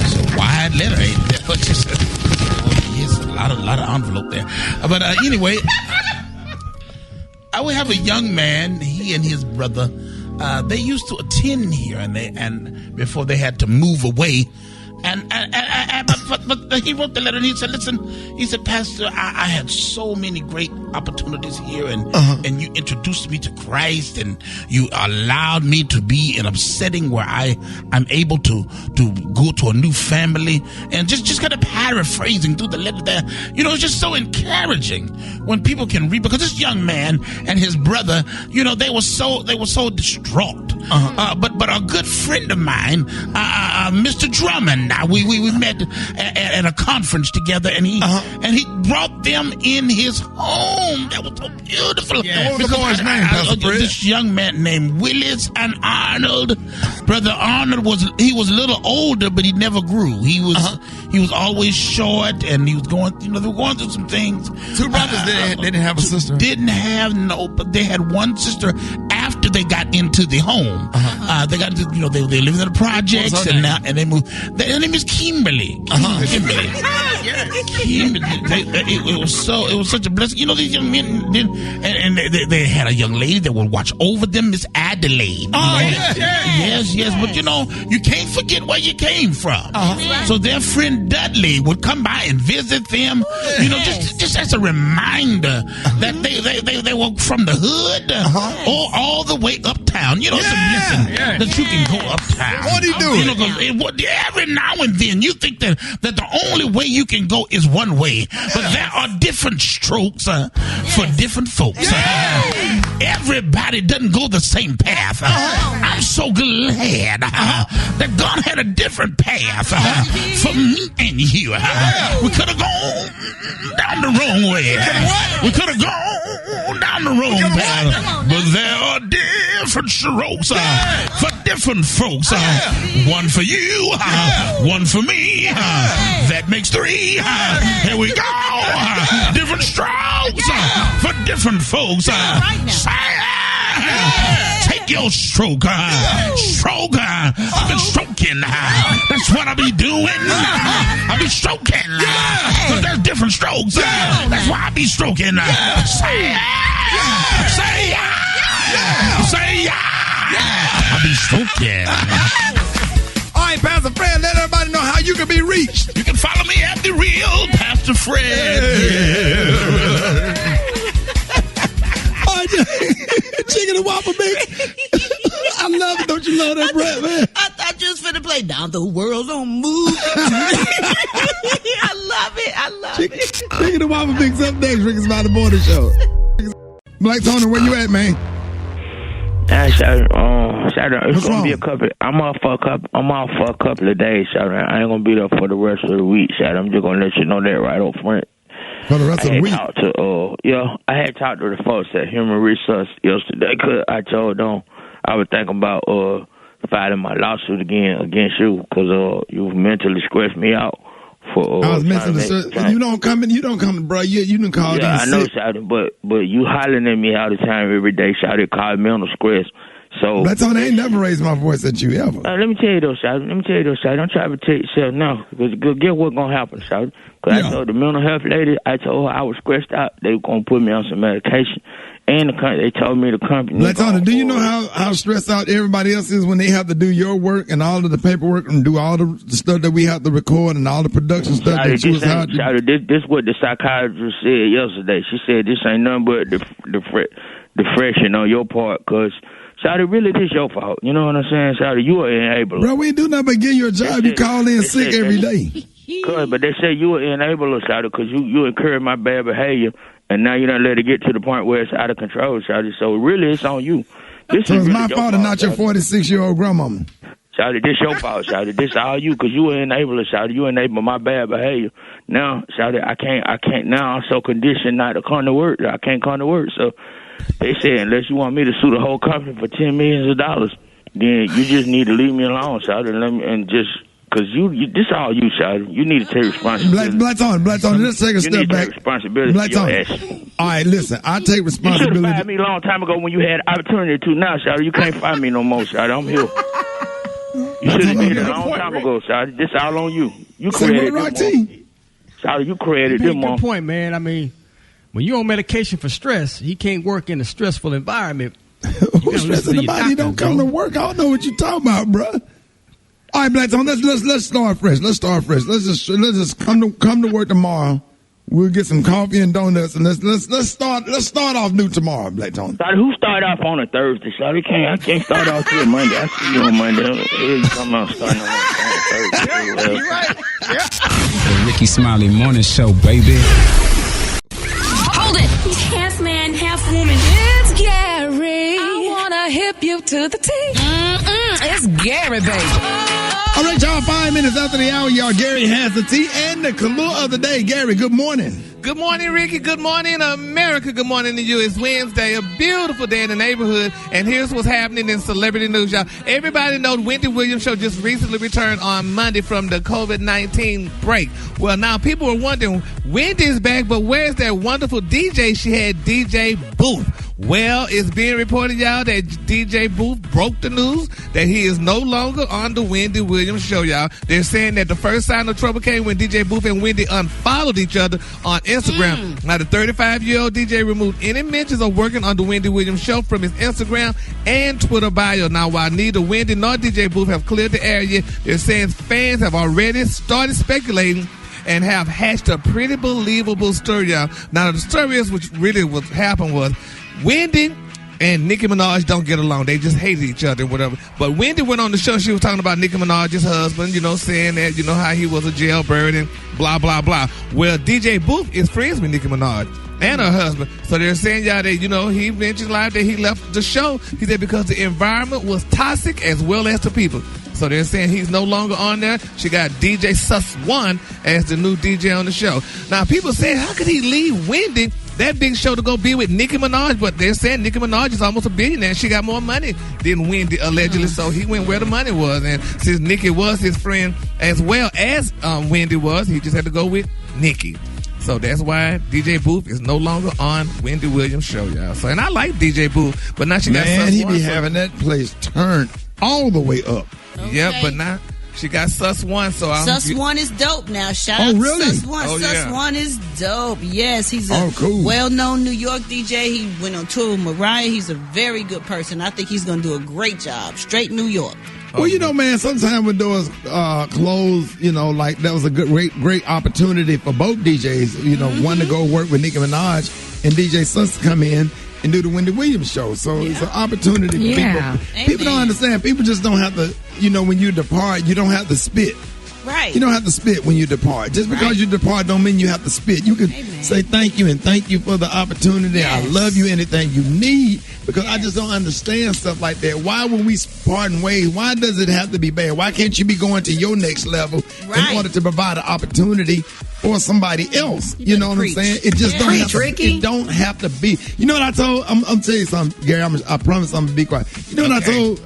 It's a wide letter, ain't there? But just, yes, a lot of envelope there. But anyway, I would have a young man. He and his brother, they used to attend here, and before they had to move away. But he wrote the letter and he said, listen, he said, Pastor, I had so many great opportunities here and you introduced me to Christ and you allowed me to be in a setting where I'm able to go to a new family, and just kind of paraphrasing through the letter there. You know, it's just so encouraging when people can read, because this young man and his brother, you know, they were so distraught. But a good friend of mine, Mr. Drummond, we met at a conference together, and he brought them in his home. That was so beautiful. Yeah. What was the boy's name, Pastor Fred? This young man named Willis and Arnold. Brother Arnold was a little older, but he never grew. He was always short, and he was going, they were going through some things. Two brothers, they didn't have a sister. But they had one sister after they got into the home. They got into, they lived in the projects, and they moved. Her name is Kimberly. Kimberly. It was such a blessing. You know, these young men and they had a young lady that would watch over them, Miss Adelaide. Yes. But you can't forget where you came from. So their friend Dudley would come by and visit them. Just as a reminder that they were from the hood or all the way uptown. It's a blessing that you can go uptown. What do you do? Every now and then you think that the only way you can go is one way, but there are different strokes for different folks. Everybody doesn't go the same path. I'm so glad that God had a different path for me and you. We could have gone down the wrong way. We could have gone down the wrong path, but there are different strokes for different folks. One for you, one for me. That makes three. Here we go. Different strokes for different folks. Take your stroke. Stroke. I've been stroking. That's what I be doing. I be stroking. Because there's different strokes. That's why I be stroking. Say I be stroking. All right, Pastor Fred, let everybody know how you can be reached. You can follow me at The Real Pastor Fred. Chicken and waffle mix. I love it. Don't you love that, Brett, man? I thought you was finna play Down the World's on Move. I love it. Chicken and waffle mix up next. Rickey Smiley Morning Show. Black Tony, where you at, man? Shout out. It's gonna be a couple. I'm off for a couple of days. Shout out. I ain't gonna be there for the rest of the week. Shout out. I'm just gonna let you know that right up front. For the rest of the week. I had talked to the folks at Human Resource yesterday, because I told them I was thinking about filing my lawsuit against you, because you mentally stressed me out. I was missing the You don't come, bro. You didn't call. Yeah, I know, Shouty, but you hollering at me all the time, every day. Shouty, call me on the stress. So That's all. I ain't never raised my voice at you ever. let me tell you though, Shawty. Don't try to protect yourself now, because guess what's gonna happen, Shawty? Because I told the mental health lady, I told her I was stressed out. They were gonna put me on some medication, and they told me the company. Latona, do you know how stressed out everybody else is when they have to do your work and all of the paperwork and do all the stuff that we have to record and all the production stuff that you was out? This what the psychiatrist said yesterday. She said this ain't nothing but the freshen on your part, because Shawty, really, this your fault. You know what I'm saying, Shawty? You are enabler. Bro, we ain't do nothing but give you a job. You call in sick every day. But they say you are an enabler, Shawty, because you encourage my bad behavior, and now you don't let it get to the point where it's out of control, Shawty. So really, it's on you. So it's really my fault and not your 46-year-old grandmama. Shawty, this your fault, Shawty. This all you, because you an enabler, Shawty. You enable my bad behavior. Now, Shawty, I can't. Now I'm so conditioned not to come to work. I can't come to work. So they said, unless you want me to sue the whole company for $10 million, then you just need to leave me alone, Shawty, because this all you, Shawty. You need to take responsibility. Blackton, let's take a step back. Responsibility for your action. All right, listen, I take responsibility. You should have fired me a long time ago when you had opportunity to. Now, Shawty, you can't fire me no more, Shawty. I'm here. You should have did it a long time ago, Shawty. This all on you. You created this, Shawty. You created this, Good point, man. I mean, when you're on medication for stress, he can't work in a stressful environment. Who's stressing the body? Don't come to work. I don't know what you're talking about, bro. All right, Blackstone, let's start fresh. Let's just come to work tomorrow. We'll get some coffee and donuts, and let's start off new tomorrow, Blackstone. Who started off on a Thursday? I can't start off till Monday. I see you on Monday. You come out starting on Thursday. You right? Yeah. The Rickey Smiley Morning Show, baby. Hold it. Half man, half woman. It's Gary. I wanna hip you to the T. It's Gary, baby. All right, y'all, 5 minutes after the hour, y'all, Gary has the tea and the Kahlua of the day. Gary, good morning. Good morning, Ricky. Good morning, America. Good morning to you. It's Wednesday, a beautiful day in the neighborhood. And here's what's happening in celebrity news, y'all. Everybody knows Wendy Williams' show just recently returned on Monday from the COVID-19 break. Well, now people are wondering, Wendy's back, but where's that wonderful DJ she had, DJ Booth? Well, it's being reported, y'all, that DJ Booth broke the news that he is no longer on the Wendy Williams show, y'all. They're saying that the first sign of trouble came when DJ Booth and Wendy unfollowed each other on Instagram. Now, the 35-year-old DJ removed any mentions of working on the Wendy Williams show from his Instagram and Twitter bio. Now, while neither Wendy nor DJ Booth have cleared the area, they're saying fans have already started speculating and have hatched a pretty believable story, y'all. Now, the story is, which really what happened was, Wendy and Nicki Minaj don't get along. They just hated each other and whatever. But Wendy went on the show. She was talking about Nicki Minaj's husband, saying that, how he was a jailbird and blah, blah, blah. Well, DJ Booth is friends with Nicki Minaj and her husband. So they're saying, y'all, that, he mentioned live that he left the show. He said because the environment was toxic as well as the people. So they're saying he's no longer on there. She got DJ Sus One as the new DJ on the show. Now, people saying, how could he leave Wendy, that big show, to go be with Nicki Minaj? But they're saying Nicki Minaj is almost a billionaire. She got more money than Wendy, allegedly. So he went where the money was. And since Nicki was his friend as well as Wendy was, he just had to go with Nicki. So that's why DJ Booth is no longer on Wendy Williams' show, y'all. So, and I like DJ Booth, but now she got Sus One. He be having that place turned all the way up. Okay. Yeah, but now she got Sus One, so Sus One is dope now. Shout out to Sus One. Sus One is dope. Yes, he's a well-known New York DJ. He went on tour with Mariah. He's a very good person. I think he's going to do a great job. Straight New York. Well, man, sometimes when doors close, like that was a great opportunity for both DJs. One to go work with Nicki Minaj and DJ Sus to come in and do the Wendy Williams show. So it's an opportunity for people. People don't understand. People just don't have to, when you depart, you don't have to spit. Right. You don't have to spit when you depart. Just because you depart don't mean you have to spit. You can say thank you and thank you for the opportunity. Yes. I love you, anything you need. Because I just don't understand stuff like that. Why, when we part in ways, why does it have to be bad? Why can't you be going to your next level in order to provide an opportunity for somebody else? You know what I'm saying? It just don't have to, it don't have to be. You know what I told? I'm tell you something, Gary. I promise I'm going to be quiet. You know what I told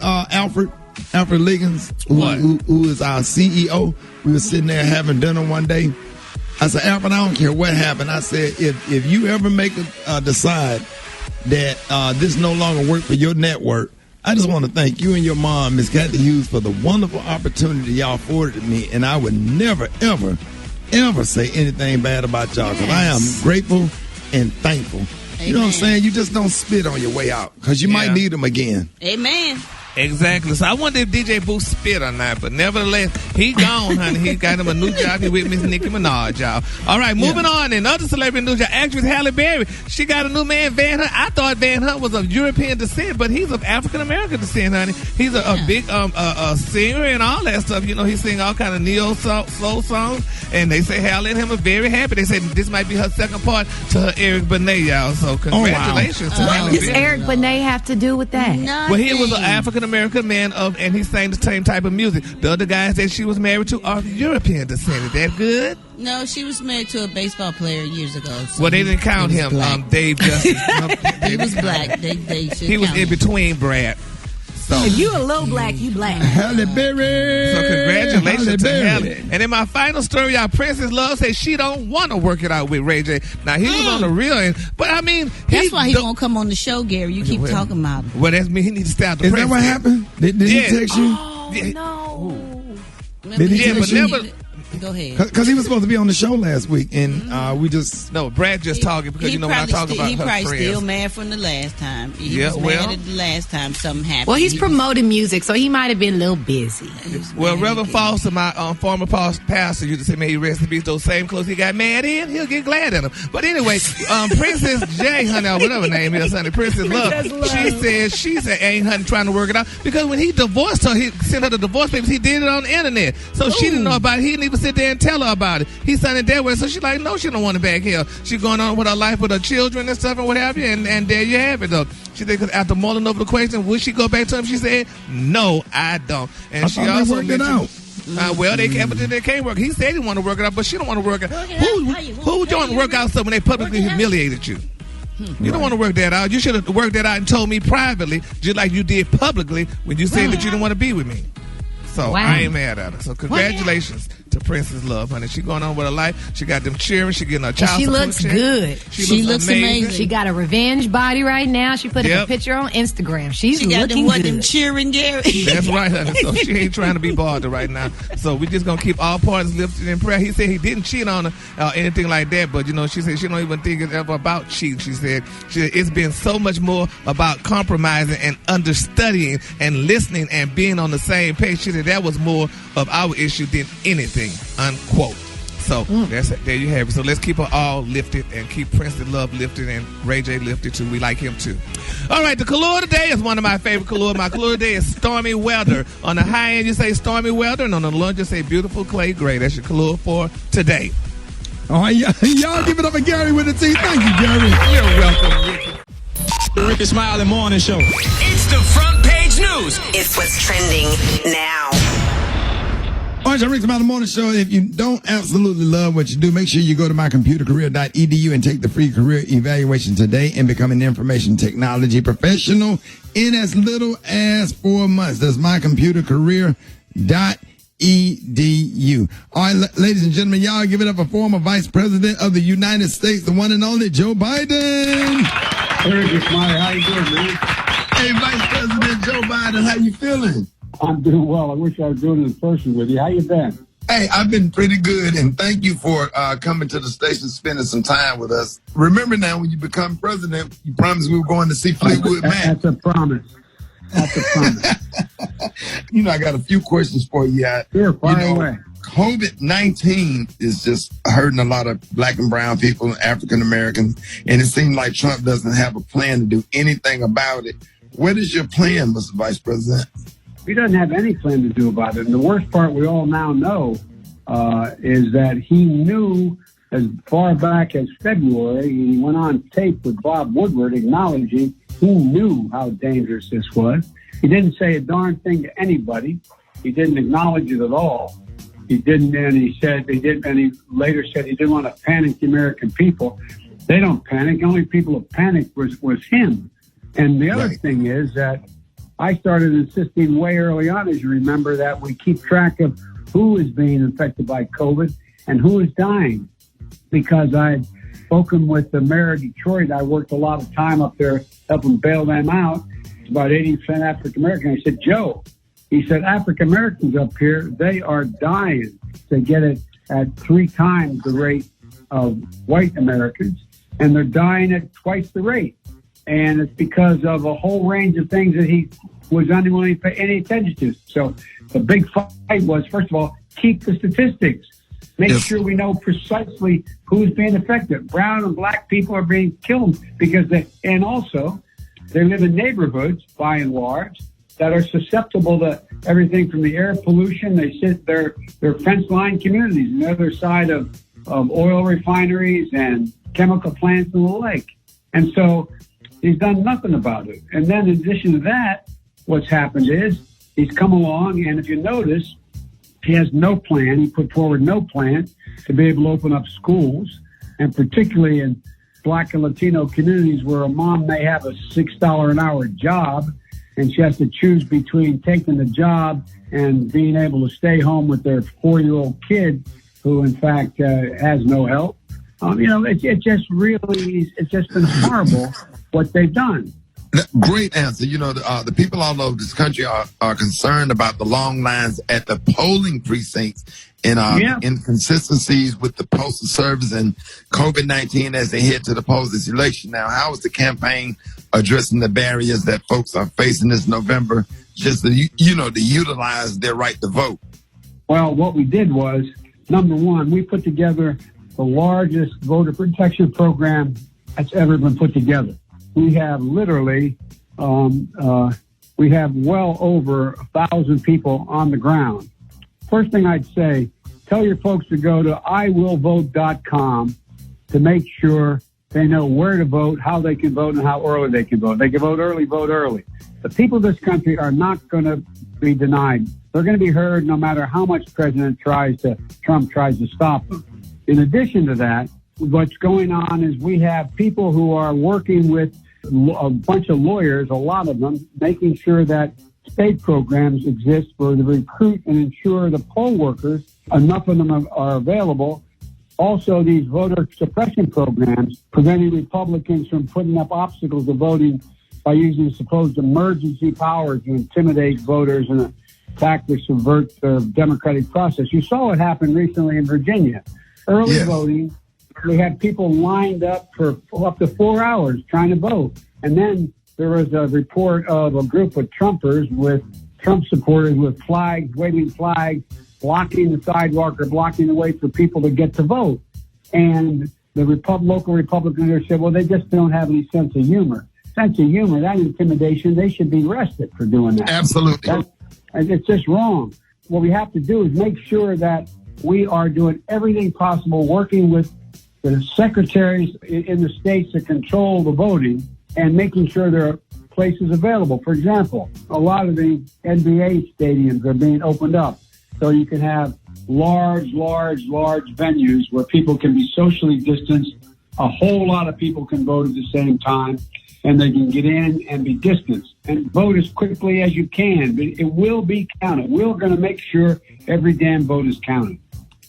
Alfred Liggins, who is our CEO? We were sitting there having dinner one day. I said, Alfred, I don't care what happened. I said, if you ever make decide that this no longer work for your network, I just want to thank you and your mom, Miss Kathy Hughes, for the wonderful opportunity y'all afforded me. And I would never, ever, ever say anything bad about y'all because I am grateful and thankful. Amen. You know what I'm saying? You just don't spit on your way out because you might need them again. Amen. Exactly. So I wonder if DJ Boo spit or not, but nevertheless, he gone, honey. He got him a new job. He with Miss Nicki Minaj, y'all. All right, moving on. In other celebrity news, actress Halle Berry, she got a new man, Van Hunt. I thought Van Hunt was of European descent, but he's of African American descent, honey. He's a big singer and all that stuff. You know, he sing all kind of neo soul songs, and they say Halle and him are very happy. They said this might be her second part to her Eric Benet, y'all. So congratulations to Halle What does Berry. Eric Benet have to do with that? Well, he was an African American man and he sang the same type of music. The other guys that she was married to are of European descent. Is that good? No, she was married to a baseball player years ago. So well, they didn't count him. Dave Justice. He was black. He was in between, Brad. So. If you a little black, you black. Halle Berry. So congratulations to Halle. Halle. And in my final story, y'all, Princess Love says she don't want to work it out with Ray J. Now, he was on the real end, but I mean... That's why he won't come on the show, Gary. You keep talking about him. Well, that's me. He needs to stop the Is that what happened? Did he text you? Oh, no. Did he text you? Go ahead. Because he was supposed to be on the show last week, and we just... No, Brad just talking because, you know, when I talk about her friends. He probably still mad from the last time. He was mad at the last time something happened. Well, he's promoting music, so he might have been a little busy. Well, Reverend Foster, my former pastor, used to say, may he rest in peace. Those same clothes he got mad in, he'll get glad at them. But anyway, Princess J, honey, whatever her name is, honey, Princess Love, she said, ain't honey trying to work it out. Because when he divorced her, he sent her the divorce papers, he did it on the internet. So she didn't know about it. He didn't even sit there and tell her about it. He signed it that way, so she's like, no, she don't want it back here. She going on with her life with her children and stuff and what have you, and there you have it, though. She said, because after mulling over the question, would she go back to him? She said, no, I don't. And she also worked it out. Well, they can't work. He said he want to work it out, but she don't want to work it out. Who would you want to work out something when they publicly humiliated you? You don't want to work that out. You should have worked that out and told me privately, just like you did publicly when you said that you didn't want to be with me. So I ain't mad at her. So congratulations to Princess Love, honey. She going on with her life. She got them cheering. She getting her child support. She looks good. She looks amazing. She got a revenge body right now. She put up a picture on Instagram. She's looking good. Them cheering, Gary. That's right, honey. So she ain't trying to be bothered right now. So we just gonna keep all parties lifted in prayer. He said he didn't cheat on her or anything like that, but you know, she said she don't even think it's ever about cheating. She said it's been so much more about compromising and understudying and listening and being on the same page. She said that was more of our issue than anything, unquote. So that's it. There you have it. So let's keep her all lifted and keep Princess Love lifted and Ray J lifted too. We like him too. All right, the color today is one of my favorite colors. My color today is stormy weather. On the high end, you say stormy weather, and on the low end, you say beautiful clay gray. That's your color for today. All right, y'all give it up for Gary with the T. Thank you, Gary. You're welcome, Ricky. The Rickey Smiley Morning Show. It's the front page news. It's what's trending now. All right, Rickey Smiley Morning Show. If you don't absolutely love what you do, make sure you go to mycomputercareer.edu and take the free career evaluation today and become an information technology professional in as little as 4 months. That's mycomputercareer.edu. All right, ladies and gentlemen, y'all give it up for former Vice President of the United States, the one and only Joe Biden. Hey, Rickey Smiley, how you doing, man? Hey, Vice President Joe Biden, how you feeling? I'm doing well. I wish I was doing it in person with you. How you been? Hey, I've been pretty good, and thank you for coming to the station, spending some time with us. Remember now, when you become president, you promised we were going to see Fleetwood Mac. That's a promise. That's a promise. You know, I got a few questions for you. Sure, fire away. COVID-19 is just hurting a lot of black and brown people, African Americans, and it seems like Trump doesn't have a plan to do anything about it. What is your plan, Mr. Vice President? He doesn't have any plan to do about it. And the worst part we all now know is that he knew as far back as February, and he went on tape with Bob Woodward acknowledging he knew how dangerous this was. He didn't say a darn thing to anybody. He didn't acknowledge it at all. He didn't, and he later said he didn't want to panic the American people. They don't panic. The only people who panicked was him. And the other thing is that I started insisting way early on, as you remember, that we keep track of who is being infected by COVID and who is dying. Because I had spoken with the mayor of Detroit. I worked a lot of time up there helping bail them out. about 80% African American. I said, Joe, he said, African Americans up here, they are dying to get it at 3 times the rate of white Americans, and they're dying at twice the rate. And it's because of a whole range of things that he was unwilling to pay any attention to. So the big fight was, first of all, keep the statistics. Make sure we know precisely who's being affected. Brown and black people are being killed because and also they live in neighborhoods, by and large, that are susceptible to everything from the air pollution. They're fence line communities on the other side of oil refineries and chemical plants and the like. And so he's done nothing about it. And then in addition to that, what's happened is he's come along, and if you notice, he has no plan. He put forward no plan to be able to open up schools, and particularly in black and Latino communities where a mom may have a $6 an hour job, and she has to choose between taking the job and being able to stay home with their 4-year-old kid who, in fact, has no help. It's just been horrible what they've done. Great answer. The people all over this country are concerned about the long lines at the polling precincts and inconsistencies with the postal service and COVID-19 as they head to the polls this election. Now, how is the campaign addressing the barriers that folks are facing this November just to utilize their right to vote? Well, what we did was, number one, we put together the largest voter protection program that's ever been put together. We have literally, we have well over 1,000 people on the ground. First thing I'd say, tell your folks to go to iwillvote.com to make sure they know where to vote, how they can vote, and how early they can vote. They can vote early, vote early. The people of this country are not going to be denied. They're going to be heard no matter how much Trump tries to stop them. In addition to that, what's going on is we have people who are working with a bunch of lawyers, a lot of them, making sure that state programs exist for the recruit and ensure the poll workers, enough of them are available. Also, these voter suppression programs preventing Republicans from putting up obstacles to voting by using supposed emergency powers to intimidate voters and attack or subvert the democratic process. You saw what happened recently in Virginia. Early voting, we had people lined up for up to 4 hours trying to vote. And then there was a report of a group of Trumpers with Trump supporters with flags, waving flags, blocking the sidewalk or blocking the way for people to get to vote. And the local Republican leader said, well, they just don't have any sense of humor. Sense of humor, that intimidation, they should be arrested for doing that. Absolutely. It's just wrong. What we have to do is make sure that we are doing everything possible, working with the secretaries in the states that control the voting and making sure there are places available. For example, a lot of the NBA stadiums are being opened up so you can have large venues where people can be socially distanced. A whole lot of people can vote at the same time, and they can get in and be distanced and vote as quickly as you can. But it will be counted. We're going to make sure every damn vote is counted.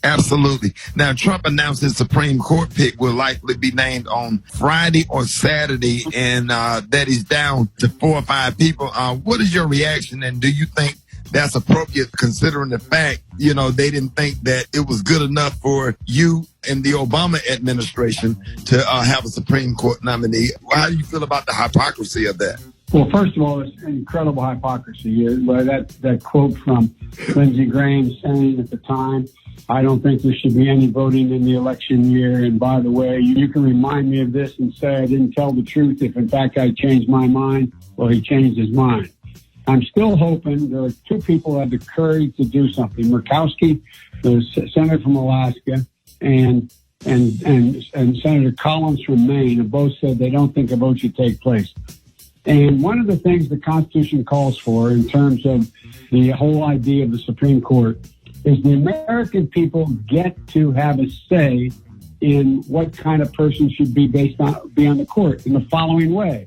Absolutely. Now, Trump announced his Supreme Court pick will likely be named on Friday or Saturday, and that he's down to 4 or 5 people. What is your reaction, and do you think that's appropriate considering the fact, they didn't think that it was good enough for you and the Obama administration to have a Supreme Court nominee? How do you feel about the hypocrisy of that? Well, first of all, it's incredible hypocrisy. That quote from Lindsey Graham saying at the time, I don't think there should be any voting in the election year. And by the way, you can remind me of this and say I didn't tell the truth if, in fact, I changed my mind. Well, he changed his mind. I'm still hoping there are 2 people who have the courage to do something. Murkowski, the senator from Alaska, and Senator Collins from Maine have both said they don't think a vote should take place. And one of the things the Constitution calls for in terms of the whole idea of the Supreme Court is the American people get to have a say in what kind of person should be on the court in the following way.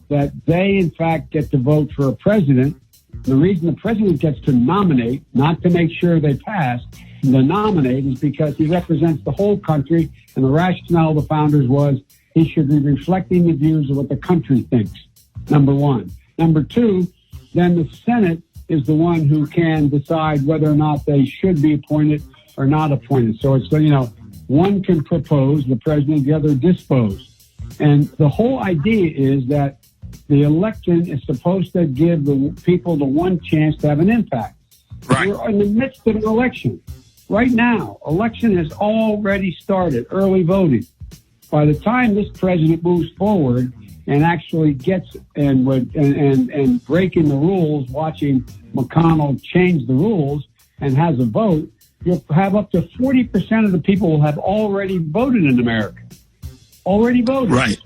That they, in fact, get to vote for a president. The reason the president gets to nominate, not to make sure they pass, the nominate is because he represents the whole country, and the rationale of the founders was he should be reflecting the views of what the country thinks, number one. Number two, then the Senate is the one who can decide whether or not they should be appointed or not appointed. So it's, one can propose, the president, the other dispose. And the whole idea is that the election is supposed to give the people the one chance to have an impact. Right. We're in the midst of an election. Right now, election has already started, early voting. By the time this president moves forward and actually gets and breaking the rules, watching McConnell change the rules and has a vote, you'll have up to 40% of the people will have already voted in America. Already voted. Right.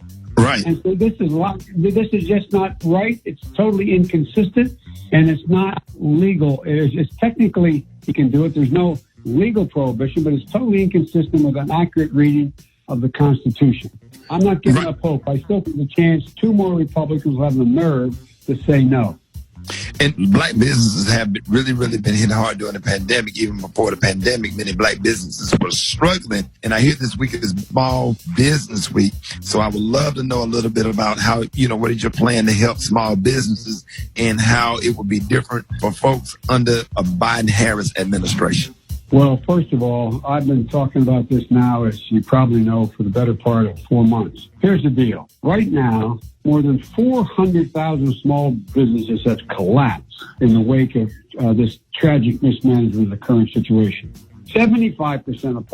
And so this is just not right. It's totally inconsistent, and it's not legal. It's technically, you can do it. There's no legal prohibition, but it's totally inconsistent with an accurate reading of the Constitution. I'm not giving up hope. I still think the chance 2 more Republicans will have the nerve to say no. And black businesses have really been hit hard during the pandemic. Even before the pandemic, many black businesses were struggling. And I hear this week is Small Business Week. So I would love to know a little bit about how, what is your plan to help small businesses and how it would be different for folks under a Biden-Harris administration. Well, first of all, I've been talking about this now, as you probably know, for the better part of 4 months. Here's the deal. Right now, more than 400,000 small businesses have collapsed in the wake of this tragic mismanagement of the current situation. 75% of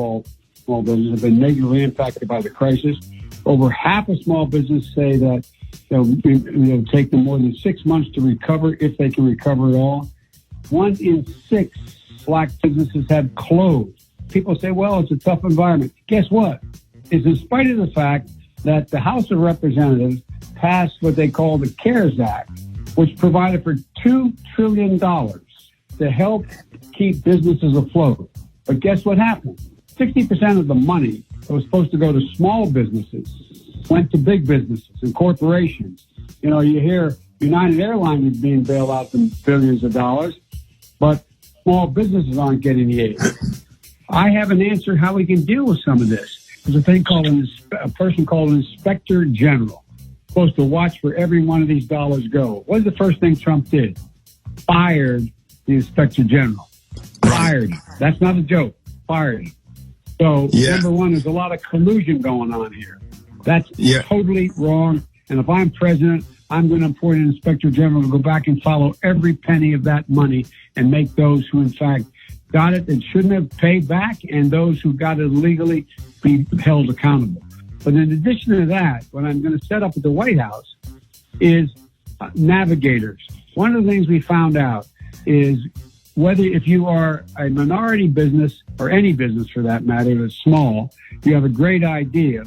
small businesses have been negatively impacted by the crisis. Over half of small businesses say that it'll take them more than 6 months to recover, if they can recover at all. 1 in 6 black businesses have closed. People say, well, it's a tough environment. Guess what? It's in spite of the fact that the House of Representatives passed what they call the CARES Act, which provided for $2 trillion to help keep businesses afloat. But guess what happened? 60% of the money that was supposed to go to small businesses went to big businesses and corporations. You hear United Airlines is being bailed out in billions of dollars, but small businesses aren't getting the aid. I have an answer how we can deal with some of this. There's a thing called a person called an Inspector General, supposed to watch where every one of these dollars go. What was the first thing Trump did? Fired the Inspector General. Fired him. That's not a joke. Fired him. So, Number one, there's a lot of collusion going on here. That's totally wrong. And if I'm president, I'm going to appoint an Inspector General to go back and follow every penny of that money and make those who, in fact, got it and shouldn't have paid back, and those who got it illegally be held accountable. But in addition to that, what I'm going to set up at the White House is navigators. One of the things we found out is if you are a minority business, or any business for that matter, that's small, you have a great idea.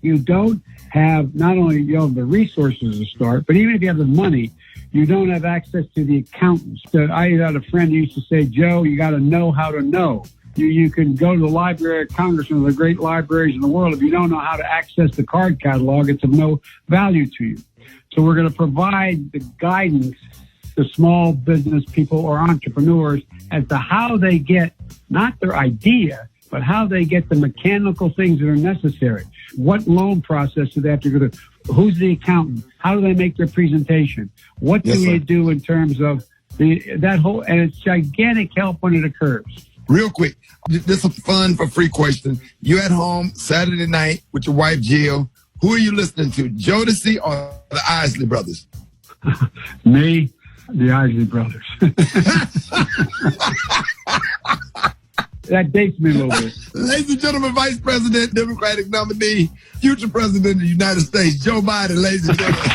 You don't have not only the resources to start, but even if you have the money, you don't have access to the accountants. So I had a friend who used to say, Joe, you got to know how to know. You can go to the Library of Congress, one of the great libraries in the world. If you don't know how to access the card catalog, it's of no value to you. So we're going to provide the guidance to small business people or entrepreneurs as to how they get not their idea, but how they get the mechanical things that are necessary. What loan process do they have to go through? Who's the accountant? How do they make their presentation? What do we do in terms of that whole, and it's gigantic help when it occurs. Real quick, this is a fun for free question. You at home Saturday night with your wife Jill. Who are you listening to, Jodeci or the Isley Brothers? Me, the Isley Brothers. That dates me a little bit. Ladies and gentlemen, Vice President, Democratic nominee, future President of the United States, Joe Biden, ladies and gentlemen.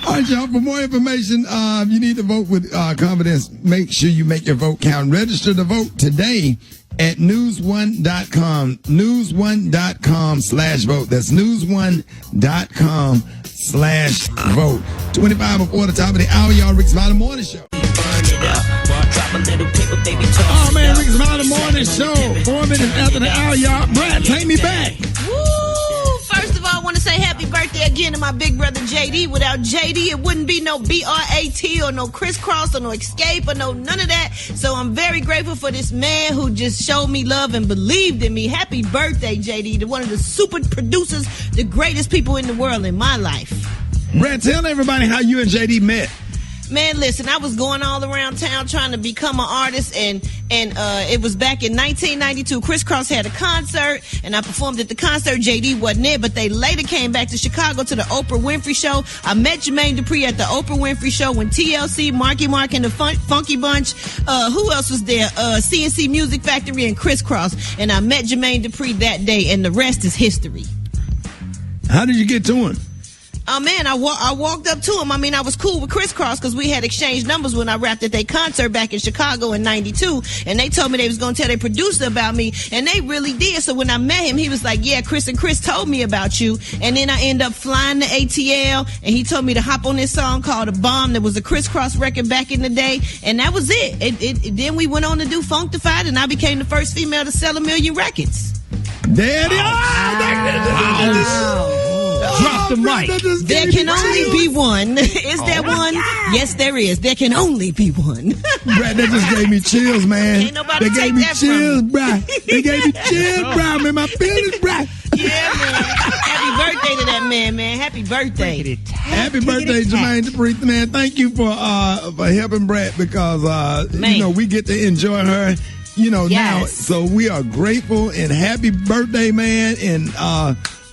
All right, y'all, for more information, if you need to vote with confidence, make sure you make your vote count. Register to vote today at newsone.com. Newsone.com/vote. That's newsone.com/vote. 25 before the top of the hour, y'all. Rickey Smiley Morning Show. Oh, man, Rickey Smiley Morning Show. 4 minutes after the hour, y'all. Brad, take me back. Woo! First of all, I want to say happy birthday again to my my big brother JD. Without JD, it wouldn't be no BRAT or no crisscross or no escape or no none of that. So I'm very grateful for this man who just showed me love and believed in me. Happy birthday, JD, to one of the super producers, the greatest people in the world in my life. Brad, tell everybody how you and JD met. Man, listen, I was going all around town trying to become an artist, and it was back in 1992. Crisscross had a concert, and I performed at the concert. JD wasn't there, but they later came back to Chicago to the Oprah Winfrey Show. I met Jermaine Dupri at the Oprah Winfrey Show when TLC, Marky Mark, and the Funky Bunch. Who else was there? CNC Music Factory and Crisscross. And I met Jermaine Dupri that day, and the rest is history. How did you get to him? Oh, man, I walked up to him. I mean, I was cool with Crisscross because we had exchanged numbers when I rapped at their concert back in Chicago in 92. And they told me they was going to tell their producer about me. And they really did. So when I met him, he was like, yeah, Chris and Chris told me about you. And then I ended up flying to ATL. And he told me to hop on this song called A Bomb. That was a Crisscross record back in the day. And that was it. Then we went on to do Functified. And I became the first female to sell 1 million records. There it is. Wow. Drop the mic. There can only be one. Is there one? Yes, there is. There can only be one. Brad, that just gave me chills, man. Ain't nobody they take gave me that chills, from me. bro. They gave me chills, bro. Man, my feelings, bro. Yeah, man. Happy birthday to that man. Happy birthday. Happy birthday, Jermaine Dupri. Man, thank you for helping Brad because, we get to enjoy her, now. So we are grateful and happy birthday, man. And,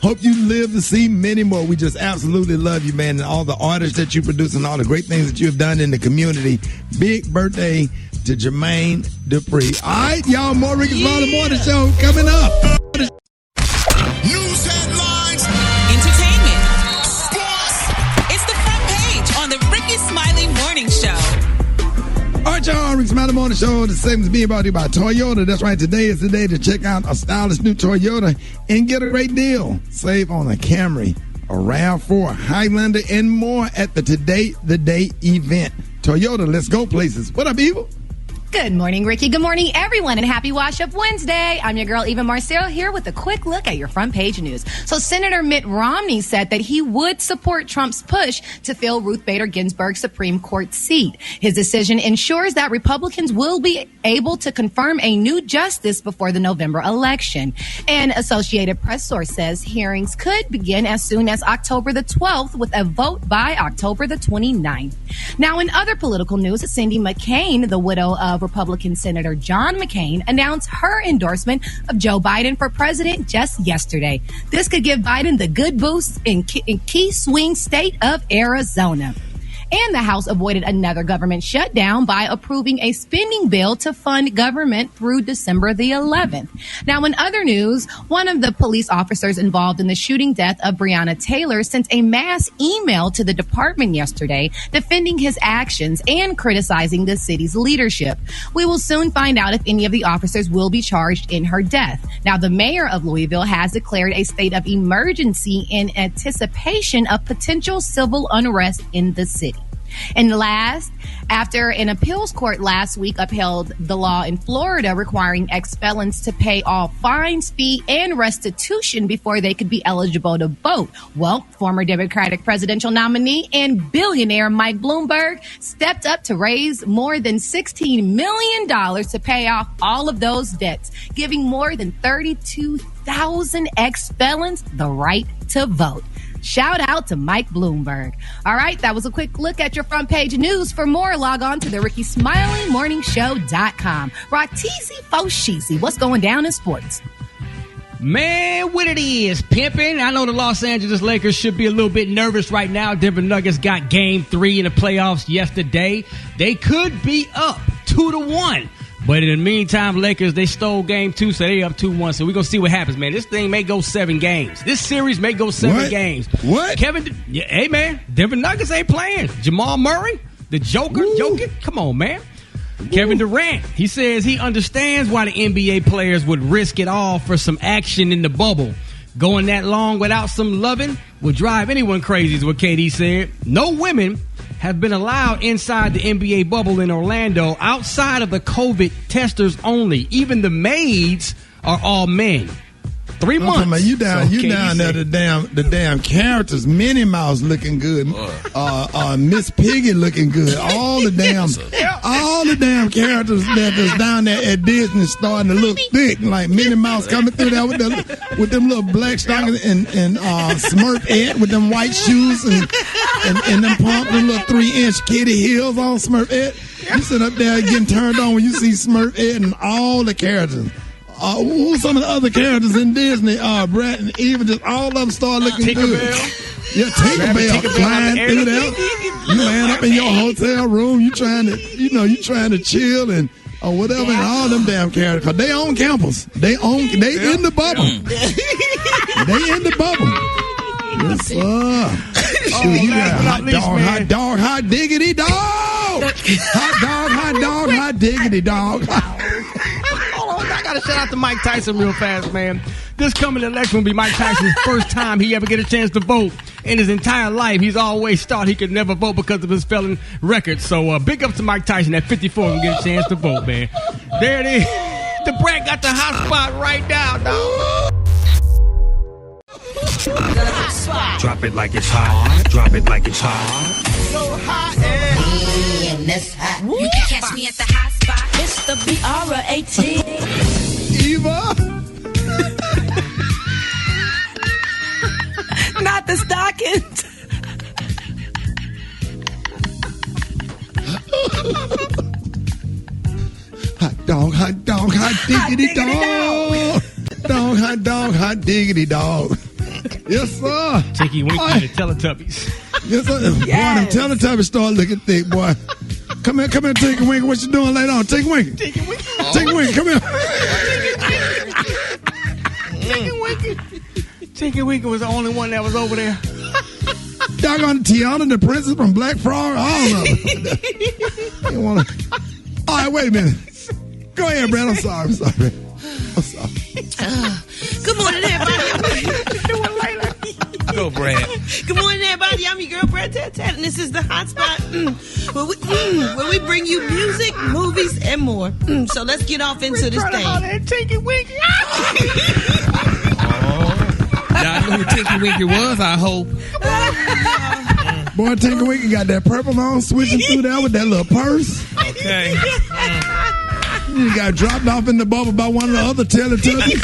hope you live to see many more. We just absolutely love you, man, and all the artists that you produce and all the great things that you have done in the community. Big birthday to Jermaine Dupri. All right, y'all, more Rickey Smiley Morning Show coming up. News headlines, entertainment, sports. It's the front page on the Rickey Smiley Morning Show. All right, y'all, Rickey Smiley Morning Show. The segment is being brought to you by Toyota. That's right. Today is the day to check out a stylish new Toyota and get a great deal. Save on a Camry, a RAV4, Highlander, and more at the Today the Day event. Toyota, let's go places. What up, Evil? Good morning, Ricky. Good morning, everyone, and happy Wash Up Wednesday. I'm your girl, Eva Marcel, here with a quick look at your front page news. So Senator Mitt Romney said that he would support Trump's push to fill Ruth Bader Ginsburg's Supreme Court seat. His decision ensures that Republicans will be able to confirm a new justice before the November election. An Associated Press source says hearings could begin as soon as October the 12th with a vote by October the 29th. Now, in other political news, Cindy McCain, the widow of Republican Senator John McCain, announced her endorsement of Joe Biden for president just yesterday. This could give Biden the good boost in key swing state of Arizona. And the House avoided another government shutdown by approving a spending bill to fund government through December the 11th. Now, in other news, one of the police officers involved in the shooting death of Breonna Taylor sent a mass email to the department yesterday defending his actions and criticizing the city's leadership. We will soon find out if any of the officers will be charged in her death. Now, the mayor of Louisville has declared a state of emergency in anticipation of potential civil unrest in the city. And last, after an appeals court last week upheld the law in Florida requiring ex-felons to pay all fines, fee, and restitution before they could be eligible to vote. Well, former Democratic presidential nominee and billionaire Mike Bloomberg stepped up to raise more than $16 million to pay off all of those debts, giving more than 32,000 ex-felons the right to vote. Shout out to Mike Bloomberg. All right, that was a quick look at your front page news. For more, log on to the RickeySmileyMorningShow.com. Rockeezy Fosheezy, what's going down in sports? Man, what it is, pimping. I know the Los Angeles Lakers should be a little bit nervous right now. Denver Nuggets got game 3 in the playoffs yesterday. They could be up 2-1. But in the meantime, Lakers, they stole game 2, so they up 2-1. So we're going to see what happens, man. This thing may go 7 games. This series may go 7 games. What? Hey, man, Denver Nuggets ain't playing. Jamal Murray, the Joker, come on, man. Kevin Durant, he says he understands why the NBA players would risk it all for some action in the bubble. Going that long without some loving would drive anyone crazy, is what KD said. No women have been allowed inside the NBA bubble in Orlando outside of the COVID testers only. Even the maids are all men. 3 months. You down there, the damn characters. Minnie Mouse looking good. Miss Piggy looking good. All the damn characters that's down there at Disney starting to look thick, like Minnie Mouse coming through there with them little black stockings and Smurf Ed with them white shoes and them pump, them little 3-inch kitty heels on Smurf Ed. You sit up there getting turned on when you see Smurf Ed and all the characters. Who's some of the other characters in Disney? Brett and even just all of them start looking good. Yeah, Tinkerbell flying through there. You land up in your hotel room. You trying to chill and or whatever. And all them damn characters, 'cause they own campus. They in the bubble. They in the bubble. Yes, sir. You got hot dog, hot diggity dog. Hot dog, hot diggity dog. I gotta shout out to Mike Tyson real fast, man. This coming election will be Mike Tyson's first time he ever get a chance to vote in his entire life. He's always thought he could never vote because of his felon record. So big up to Mike Tyson at 54 and get a chance to vote, man. There it is. The Brad got the hot spot right now, dog. Drop it like it's hot. Drop it like it's hot. So hot and that's hot. You can catch me at the hot spot. It's the BRAT. Eva. Not the stockings. Hot dog, hot diggity dog. Hot dog, hot diggity dog. Yes, sir. Tinky Winky the Teletubbies. Yes, sir. Yes. Boy, them Teletubbies start looking thick, boy. Come here, Tinky Winky. What you doing later on? Tinky Winky. Tinky Winky, come here. Tinky Winky was the only one that was over there. Doggone Tiana, the princess from Black Frog, all of them. All right, wait a minute. Go ahead, Brad. I'm sorry. Good morning, everybody. Go, Brad. Good morning, everybody. I'm your girl, Brad Tat, and this is the Hot Spot, where we bring you music, movies, and more. So let's get off into this thing. Tinky Winky. Y'all know who Tinky Winky was, I hope. Boy, Tinky Winky got that purple on, switching through there with that little purse. Okay. You got dropped off in the bubble by one of the other Teletubbies.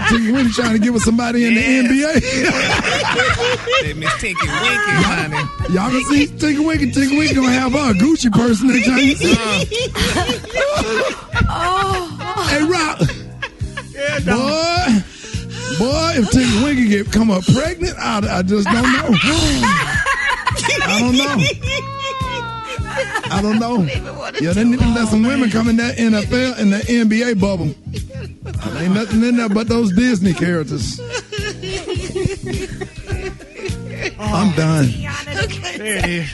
Tinky Winky trying to give us somebody in the NBA. They miss Tinky Winky, honey. Y'all can see Tinky Winky. Tinky Winky gonna have her a Gucci purse next time you see her. Hey, Rock. Boy, if Tinky Winky come up pregnant, I just don't know. I don't know. Yeah, they need to let some women come in that NFL and the NBA bubble. Ain't nothing in there but those Disney characters. I'm done. Okay. There it is.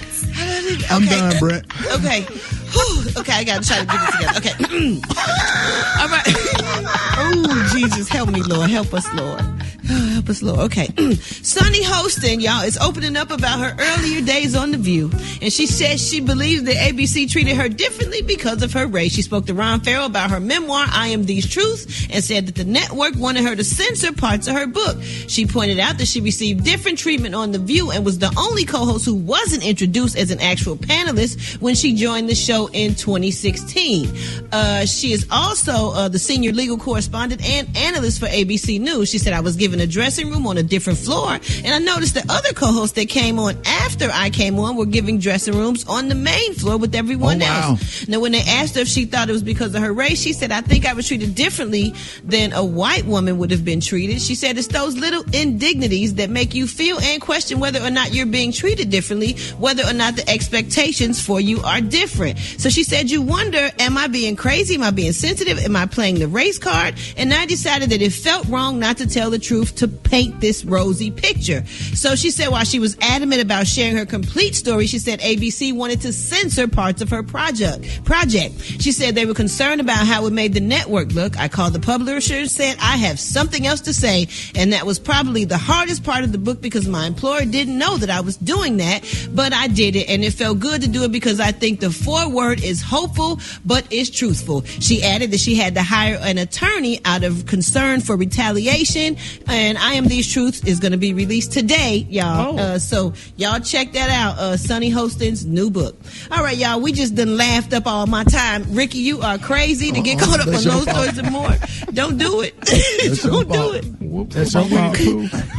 I'm done, Brett. Okay. Whew. Okay, I got to try to get it together. Okay. All right. Oh, Jesus, help me, Lord. Help us, Lord. Help us, Lord. Okay. Sunny Hostin, y'all, is opening up about her earlier days on The View. And she says she believes that ABC treated her differently because of her race. She spoke to Ron Farrell about her memoir, I Am These Truths, and said that the network wanted her to censor parts of her book. She pointed out that she received different treatment on The View and was the only co-host who wasn't introduced as an actual panelist when she joined the show in 2016. She is also the senior legal correspondent and analyst for ABC News. She said, I was given a dressing room on a different floor, and I noticed that other co-hosts that came on after I came on were giving dressing rooms on the main floor with everyone else. Now, when they asked her if she thought it was because of her race, she said, I think I was treated differently than a white woman would have been treated. She said, it's those little indignities that make you feel and question whether or not you're being treated differently, whether or not the expectations for you are different. So she said, you wonder, am I being crazy? Am I being sensitive? Am I playing the race card? And I decided that it felt wrong not to tell the truth truth to paint this rosy picture. So she said while she was adamant about sharing her complete story, she said ABC wanted to censor parts of her project. She said they were concerned about how it made the network look. I called the publisher and said I have something else to say, and that was probably the hardest part of the book because my employer didn't know that I was doing that, but I did it, and it felt good to do it because I think the foreword is hopeful but is truthful. She added that she had to hire an attorney out of concern for retaliation, and I Am These Truths is going to be released today, y'all. So y'all check that out. Sonny Hostin's new book. All right, y'all, we just done laughed up all my time. Ricky, you are crazy to get caught up on those stories and more. Don't do it. Don't do it. That's your fault.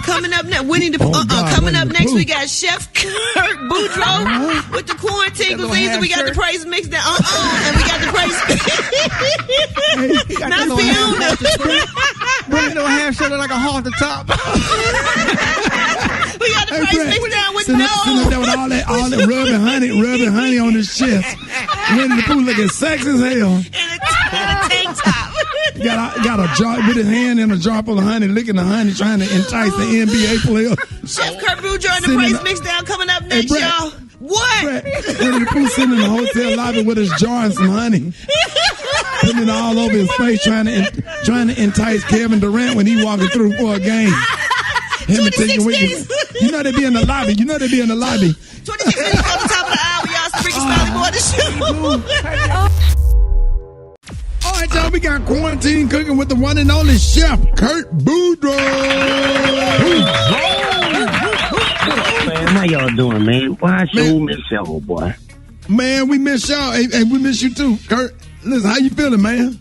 Coming up next, coming up next, we got Chef Kurt Boudreaux with the quarantine cuisines. We got the praise mix down. And we got the praise. Not Fiona. Bring no half shirt like a heart at the top. We got the praise mix down with Sitting up there with all that rubbing honey on his chest. Winnie the Pooh looking sexy as hell. And a tank top. Got a jar with his hand in a jar full of honey, licking the honey, trying to entice the NBA player. Chef Kurt Boudreaux and the praise mix down coming up next, y'all. What? Winnie the Pooh sitting in the hotel lobby with his jar and some honey, putting it all over his face, trying to entice Kevin Durant when he walking through for a game. You know they be in the lobby. 26 minutes on the top of the hour, y'all. It's the Rickey Smiley Morning Show. All right, y'all, we got quarantine cooking with the one and only Chef Kurt Boudreaux. Man, how y'all doing, man? Why show miss y'all, boy? Man, we miss y'all. Hey, we miss you too, Kurt. Listen, how you feeling, man?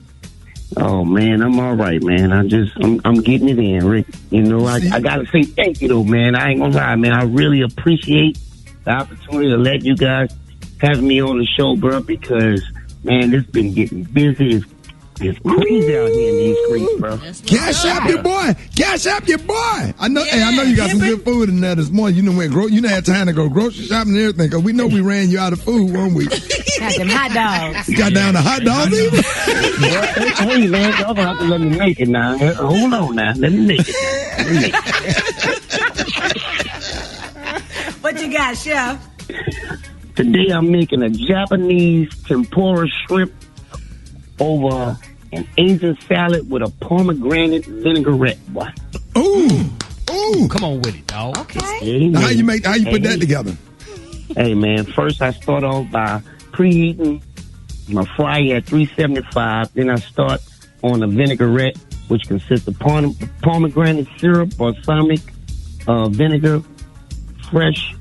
Oh man, I'm all right, man. I'm getting it in, Rick. You know, I gotta say thank you though, man. I ain't gonna lie, man. I really appreciate the opportunity to let you guys have me on the show, bro, because man, it's been getting busy. It's crazy out here in these streets, bro. Cash App your boy. Cash App your boy. I know you got some good food in there this morning. You know had time to go grocery shopping and everything, because we know we ran you out of food one week. Got them hot dogs. You got down to hot dogs even? Hey, man, y'all gonna have to let me make it now. Hold on now. Let me make it. What you got, Chef? Today I'm making a Japanese tempura shrimp over an Asian salad with a pomegranate vinaigrette, boy. Ooh. Come on with it, dog. Okay. Now how you put that together? Hey, man, first I start off by preheating my fryer at 375. Then I start on a vinaigrette, which consists of pomegranate syrup, balsamic vinegar, fresh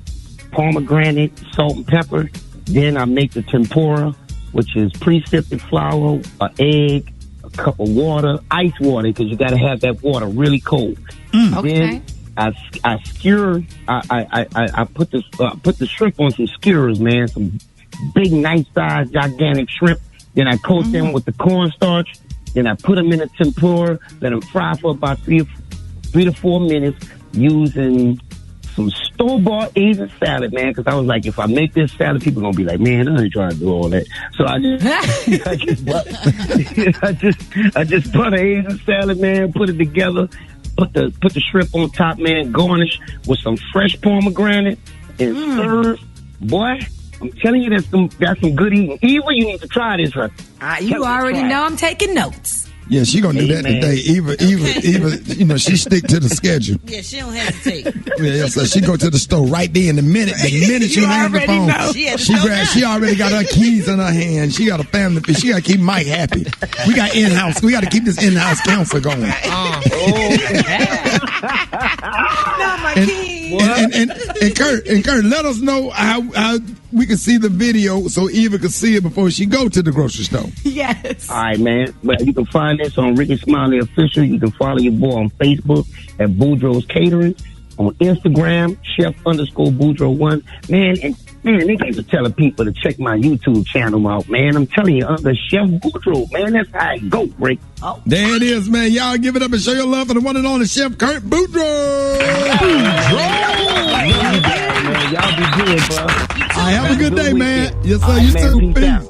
pomegranate, salt and pepper. Then I make the tempura, which is pre-sifted flour, an egg, a cup of water, ice water, because you got to have that water really cold. Okay. Then I skewer. I put the shrimp on some skewers, man. Some big, nice size, gigantic shrimp. Then I coat them with the cornstarch. Then I put them in the tempura. Let them fry for about 3 to 4 minutes using some store-bought Asian salad, man, because I was like, if I make this salad, people are going to be like, man, I ain't trying to do all that. So I just bought an Asian salad, man, put it together, put the shrimp on top, man, garnish with some fresh pomegranate, and serve. Boy, I'm telling you, that's some good eating. Eva, you need to try this, right? You already know I'm taking notes. Yeah, she gonna do that today. Eva, she stick to the schedule. Yeah, she don't hesitate. Yeah, so she go to the store right there in the minute you hang the phone. She already got her keys in her hand. She got a family. She got to keep Mike happy. We got to keep this in-house counsel going. Not my keys. And Kurt, let us know how we can see the video so Eva can see it before she go to the grocery store. Yes. All right, man. But you can find this on Rickey Smiley Official. You can follow your boy on Facebook at Boudreaux's Catering. On Instagram, Chef_Boudreaux1. Man, they need to tell people to check my YouTube channel out, man. I'm telling you, under Chef Boudreaux, man, that's how it go, Rick. Oh. There it is, man. Y'all give it up and show your love for the one and only Chef Kurt Boudreaux. Man, y'all be good, bro. All right, have a good day, man. Yes, sir. You too. Peace.